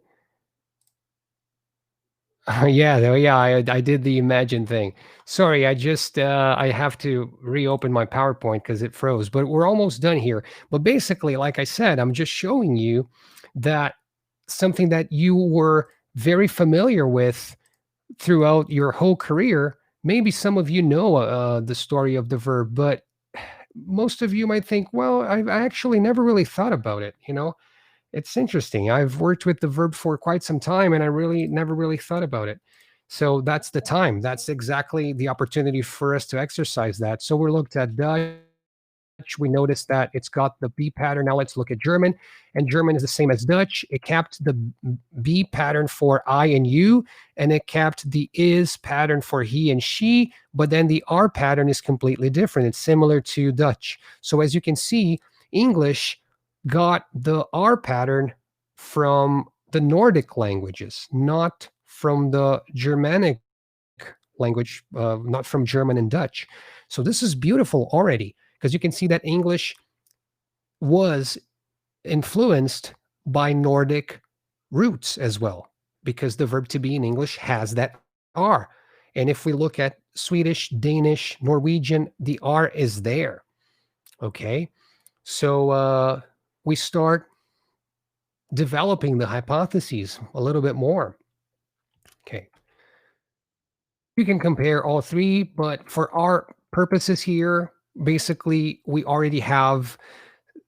Yeah, yeah, I did the imagine thing. Sorry, I have to reopen my PowerPoint because it froze. But we're almost done here. But basically, like I said, I'm just showing you that something that you were very familiar with throughout your whole career. Maybe some of you know the story of the verb, but most of you might think, well, I actually never really thought about it. It's interesting. I've worked with the verb for quite some time and I really never really thought about it. So that's the time. That's exactly the opportunity for us to exercise that. So we're looked at Dutch. We noticed that it's got the B pattern. Now let's look at German. And German is the same as Dutch. It kept the B pattern for I and you, and it kept the is pattern for he and she, but then the R pattern is completely different. It's similar to Dutch. So as you can see, English got the R pattern from the Nordic languages, not from the Germanic language, not from German and Dutch. So this is beautiful already because you can see that English was influenced by Nordic roots as well, because the verb to be in English has that R. And if we look at Swedish, Danish, Norwegian, the R is there. Okay. So we start developing the hypotheses a little bit more. Okay. You can compare all three, but for our purposes here, basically, we already have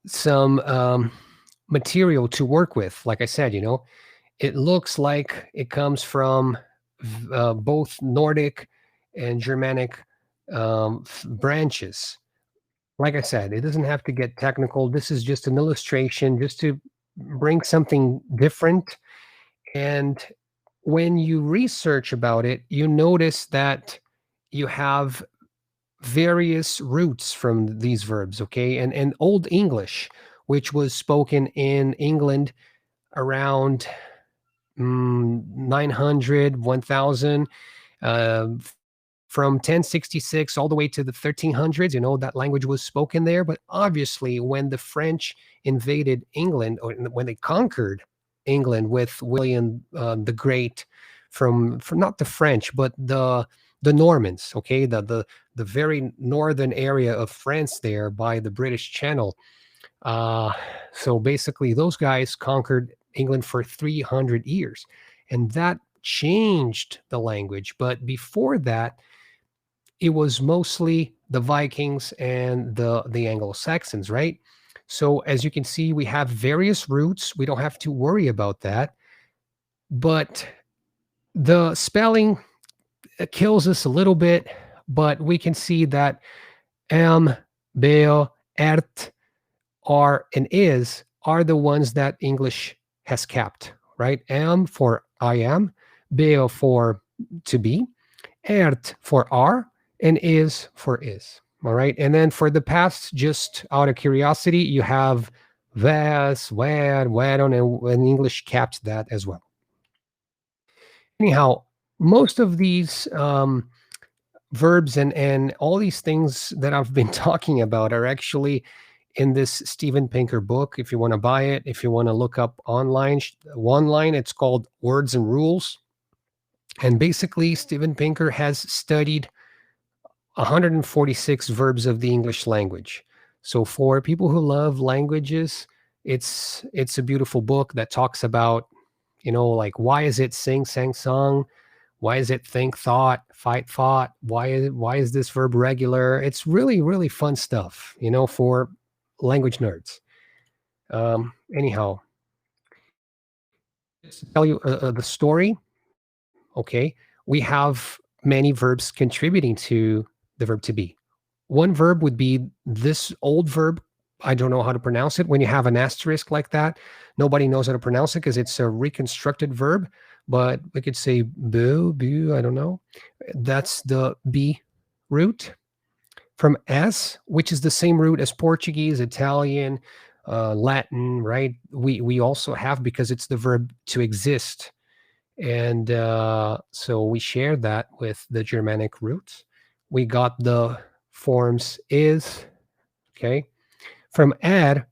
some material to work with. Like I said, it looks like it comes from both Nordic and Germanic branches. Like I said, it doesn't have to get technical. This is just an illustration, just to bring something different. And when you research about it, you notice that you have various roots from these verbs, okay? And Old English, which was spoken in England around 900, 1000, uh, from 1066 all the way to the 1300s, that language was spoken there. But obviously, when the French invaded England, or when they conquered England with William the Great, from not the French, but the Normans, okay, the very northern area of France there by the British Channel. Uh, so basically, those guys conquered England for 300 years, and that changed the language. But before that, it was mostly the Vikings and the Anglo-Saxons, right? So as you can see, we have various roots. We don't have to worry about that. But the spelling kills us a little bit, but we can see that am, beo, ert, are, and is are the ones that English has kept, right? Am for I am, beo for to be, ert for are, and is for is. All right. And then for the past, just out of curiosity, you have was, where, whereon, and English kept that as well. Anyhow, most of these verbs and all these things that I've been talking about are actually in this Steven Pinker book. If you want to buy it, if you want to look up online, it's called Words and Rules. And basically, Steven Pinker has studied 146 verbs of the English language. So for people who love languages, it's a beautiful book that talks about, like, why is it sing, sang, sung? Why is it think, thought, fight, fought? Why is this verb regular? It's really, really fun stuff, for language nerds. Anyhow, just to tell you the story. Okay, we have many verbs contributing to the verb to be. One verb would be this old verb. I don't know how to pronounce it. When you have an asterisk like that, nobody knows how to pronounce it because it's a reconstructed verb. But we could say boo, boo, I don't know. That's the B root. From S, which is the same root as Portuguese, Italian, Latin, right? We also have, because it's the verb to exist, and so we share that with the Germanic roots. We got the forms is, okay, from er,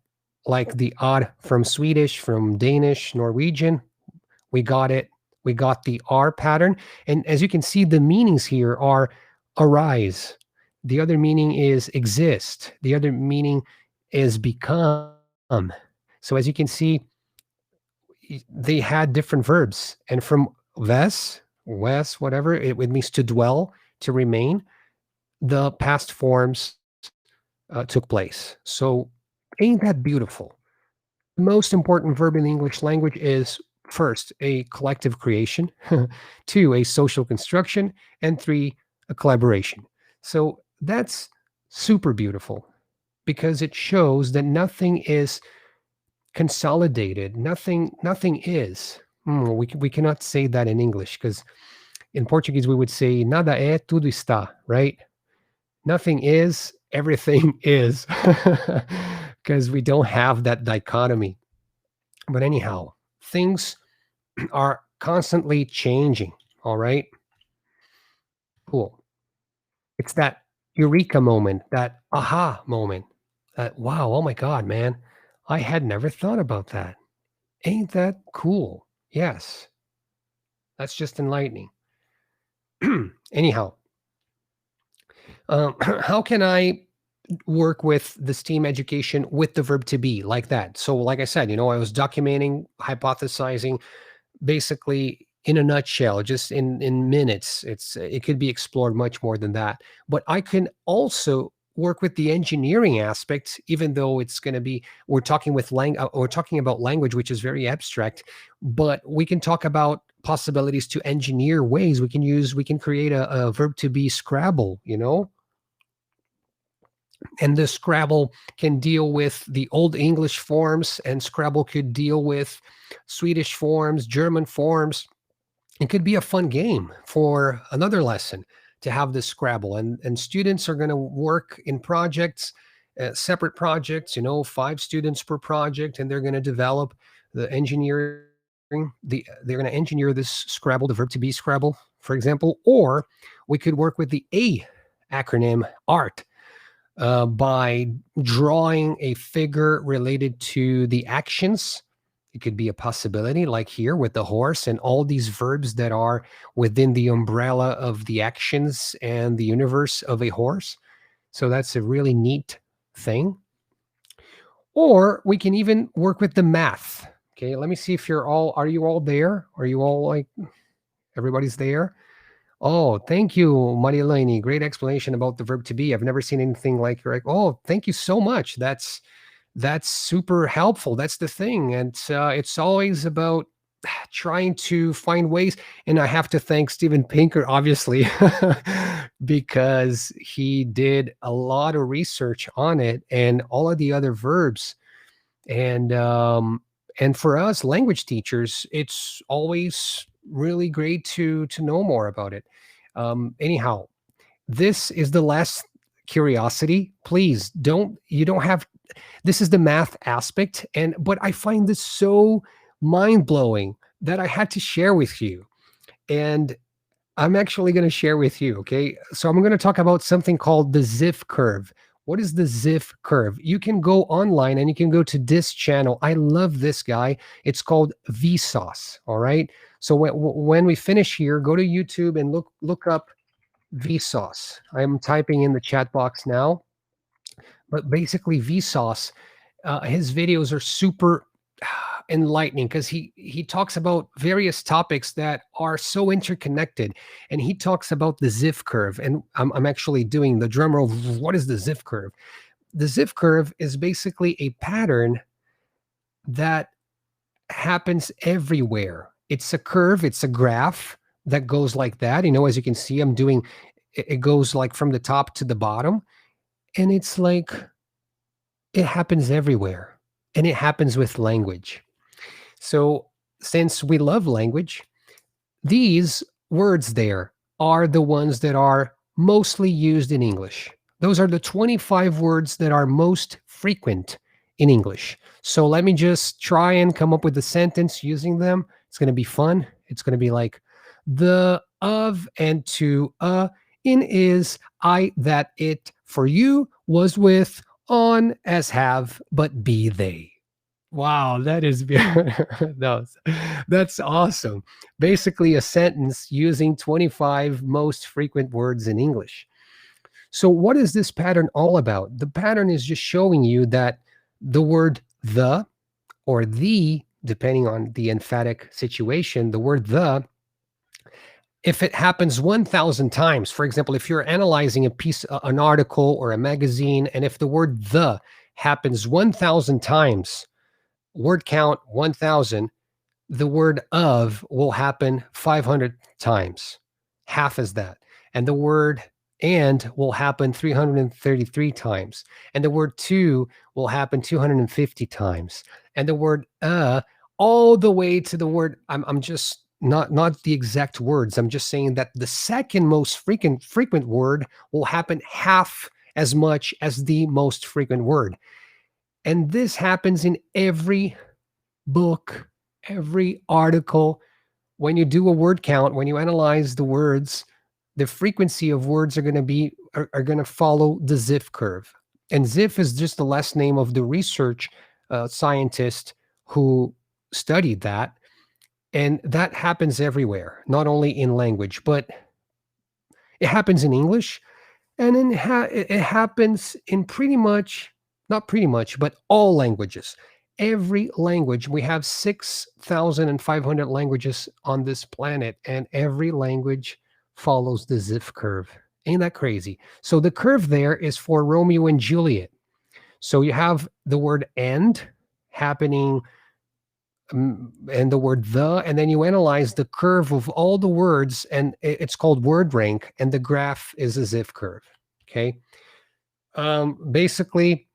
like the odd from Swedish, from Danish, Norwegian. We got it. We got the R pattern. And as you can see, the meanings here are arise. The other meaning is exist. The other meaning is become. So as you can see, they had different verbs. And from wes, whatever, it means to dwell, to remain. The past forms took place. So ain't that beautiful? The most important verb in the English language is first, a collective creation, two, a social construction, and three, a collaboration. So that's super beautiful because it shows that nothing is consolidated. Nothing is. We cannot say that in English because in Portuguese we would say nada é, tudo está, right? Nothing is, everything is, because we don't have that dichotomy. But anyhow, things are constantly changing. All right. Cool. It's that eureka moment, that aha moment, that wow, oh my God, man, I had never thought about that. Ain't that cool? Yes, that's just enlightening. Anyhow, how can I work with the STEAM education with the verb to be like that? So, like I said, I was documenting, hypothesizing, basically in a nutshell, just in minutes. It could be explored much more than that, but I can also work with the engineering aspect, even though it's going to be, we're talking about language, which is very abstract, but we can talk about possibilities to engineer ways we can create a verb to be Scrabble, and the Scrabble can deal with the old English forms, and Scrabble could deal with Swedish forms, German forms. It could be a fun game for another lesson to have this Scrabble, and students are going to work in projects, separate projects, 5 students per project, and they're going to develop the engineering. They're going to engineer this Scrabble, the verb to be Scrabble, for example, or we could work with the A acronym ART, by drawing a figure related to the actions. It could be a possibility, like here with the horse and all these verbs that are within the umbrella of the actions and the universe of a horse. So that's a really neat thing. Or we can even work with the math. Okay, let me see if are you all there? Are you all like, everybody's there? Oh, thank you, Marilene. Great explanation about the verb to be. I've never seen anything like you're like, oh, thank you so much. That's super helpful. That's the thing. And it's always about trying to find ways. And I have to thank Steven Pinker, obviously, because he did a lot of research on it and all of the other verbs. And for us language teachers, it's always really great to know more about it. Anyhow, this is the last curiosity. Please don't have, this is the math aspect, but I find this so mind-blowing that I had to share with you. And I'm actually going to share with you, okay? So I'm going to talk about something called the Ziff curve. What is the Ziff curve? You can go online and you can go to this channel. I love this guy. It's called Vsauce, all right? So when we finish here, go to YouTube and look up Vsauce. I'm typing in the chat box now. But basically Vsauce, his videos are super enlightening because he talks about various topics that are so interconnected, and he talks about the Ziff curve. And I'm actually doing the drum roll. What is the Ziff curve? The Ziff curve is basically a pattern that happens everywhere. It's a curve, it's a graph that goes like that. As you can see, I'm doing it goes like from the top to the bottom, and it's like it happens everywhere, and it happens with language. So, since we love language, these words there are the ones that are mostly used in English. Those are the 25 words that are most frequent in English. So let me just try and come up with a sentence using them. It's going to be fun. It's going to be like the, of, and to, in, is, I, that, it, for you, was, with, on, as, have, but be, they. Wow, that is that's awesome. Basically a sentence using 25 most frequent words in English. So what is this pattern all about? The pattern is just showing you that the word the or the, depending on the emphatic situation, the word the, if it happens 1,000 times, for example, if you're analyzing an article or a magazine, and if the word the happens 1,000 times, word count 1,000, the word of will happen 500 times, half as that. And the word and will happen 333 times. And the word to will happen 250 times. And the word all the way to the word, I'm just not the exact words. I'm just saying that the second most frequent word will happen half as much as the most frequent word. And this happens in every book, every article. When you do a word count, when you analyze the words, the frequency of words are going to follow the Ziff curve. And Ziff is just the last name of the research scientist who studied that. And that happens everywhere, not only in language, but it happens in English. And then it happens in pretty much, not pretty much, but all languages. Every language, we have 6,500 languages on this planet, and every language follows the Ziff curve. Ain't that crazy? So the curve there is for Romeo and Juliet. So you have the word and happening, and the word the, and then you analyze the curve of all the words, and it's called word rank, and the graph is a Ziff curve. Okay. Basically,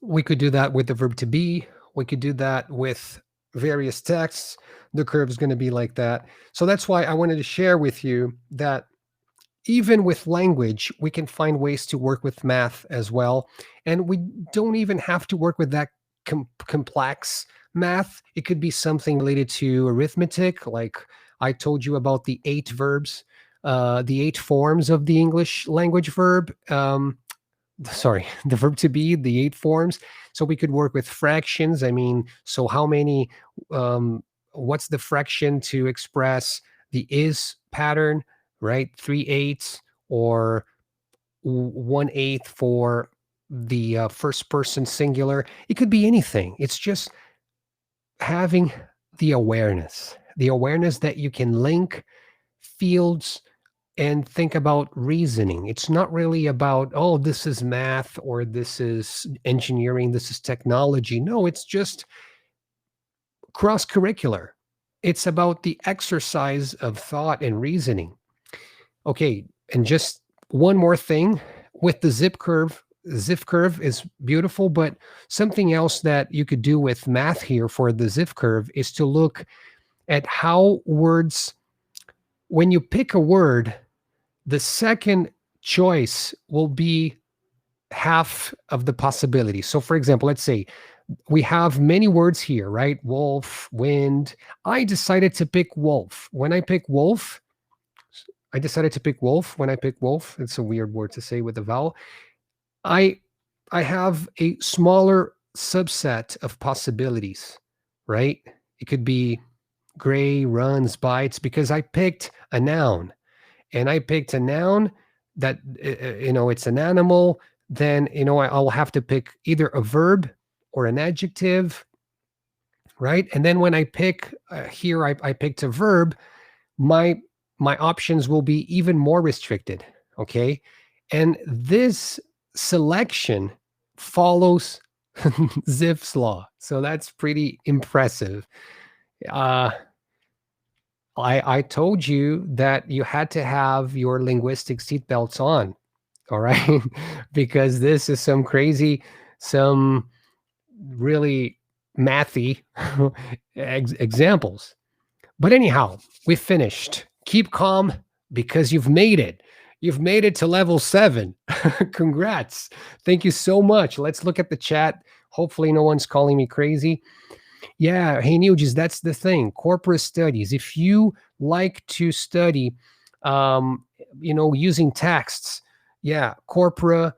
we could do that with the verb to be. We could do that with various texts. The curve is going to be like that. So that's why I wanted to share with you that even with language, we can find ways to work with math as well. And we don't even have to work with that complex math. It could be something related to arithmetic, like I told you about the 8 verbs, the 8 forms of the English language verb. Sorry, the verb to be, the 8 forms. So we could work with fractions. I mean, so how many, what's the fraction to express the is pattern, right? 3/8 or 1/8 for the first person singular. It could be anything. It's just having the awareness that you can link fields and think about reasoning. It's not really about, oh, this is math or this is engineering, this is technology. No, it's just cross curricular. It's about the exercise of thought and reasoning. Okay, and just one more thing with the Ziff curve is beautiful, but something else that you could do with math here for the Ziff curve is to look at how words, when you pick a word, the second choice will be half of the possibility. So for example, let's say we have many words here, right? Wolf, wind. I decided to pick wolf. When I pick wolf, I decided to pick wolf. When I pick wolf, it's a weird word to say with a vowel. I have a smaller subset of possibilities, right? It could be gray, runs, bites, because I picked a noun. And I picked a noun that, it's an animal, then, I'll have to pick either a verb or an adjective, right? And then when I pick here, I picked a verb, my options will be even more restricted, okay? And this selection follows Ziff's law. So that's pretty impressive. I told you that you had to have your linguistic seatbelts on, all right? Because this is some really mathy examples. But anyhow, we finished. Keep calm because you've made it. You've made it to level 7. Congrats. Thank you so much. Let's look at the chat. Hopefully, no one's calling me crazy. Yeah, hey, Nugis, that's the thing. Corporate studies. If you like to study, um, using texts, yeah, corpus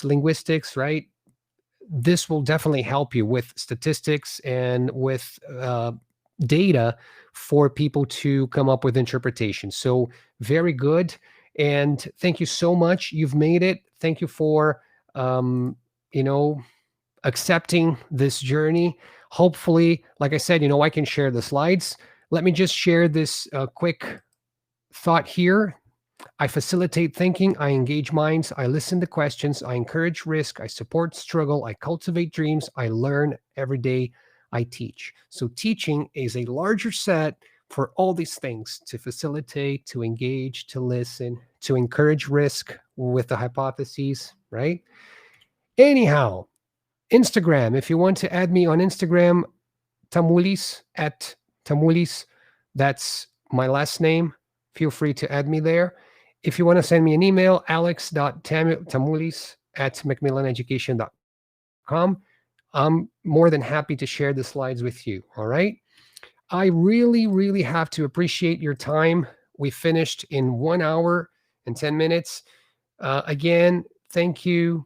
linguistics, right? This will definitely help you with statistics and with data for people to come up with interpretation. So, very good. And thank you so much. You've made it. Thank you for, um, you know, accepting this journey. Hopefully, like I said, I can share the slides. Let me just share this quick thought here. I facilitate thinking, I engage minds, I listen to questions, I encourage risk, I support struggle, I cultivate dreams, I learn every day, I teach. So, teaching is a larger set for all these things to facilitate, to engage, to listen, to encourage risk with the hypotheses, right? Anyhow, Instagram, if you want to add me on Instagram, Tamulis at Tamulis, that's my last name. Feel free to add me there. If you want to send me an email, alex.tamulis at macmillaneducation.com. I'm more than happy to share the slides with you. All right. I really, really have to appreciate your time. We finished in 1 hour and 10 minutes. Again, thank you.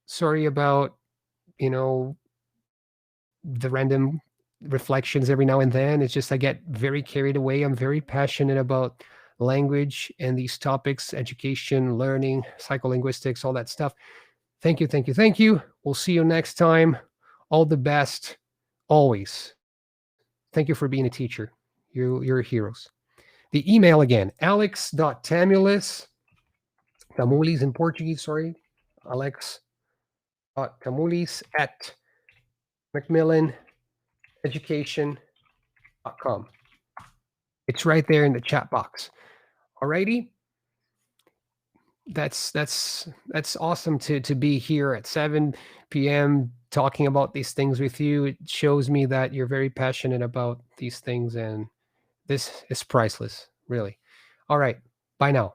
Sorry about, you know, the random reflections every now and then. It's just I get very carried away. I'm very passionate about language and these topics, education, learning, psycholinguistics, all that stuff. Thank you, thank you, thank you. We'll see you next time. All the best, always. Thank you for being a teacher. You're heroes. The email again, alex.tamulis, Tamulis in Portuguese, sorry, alex.tamulis at macmillaneducation.com. It's right there in the chat box. Alrighty. That's awesome to be here at 7 p.m. talking about these things with you. It shows me that you're very passionate about these things, and this is priceless, really. All right. Bye now.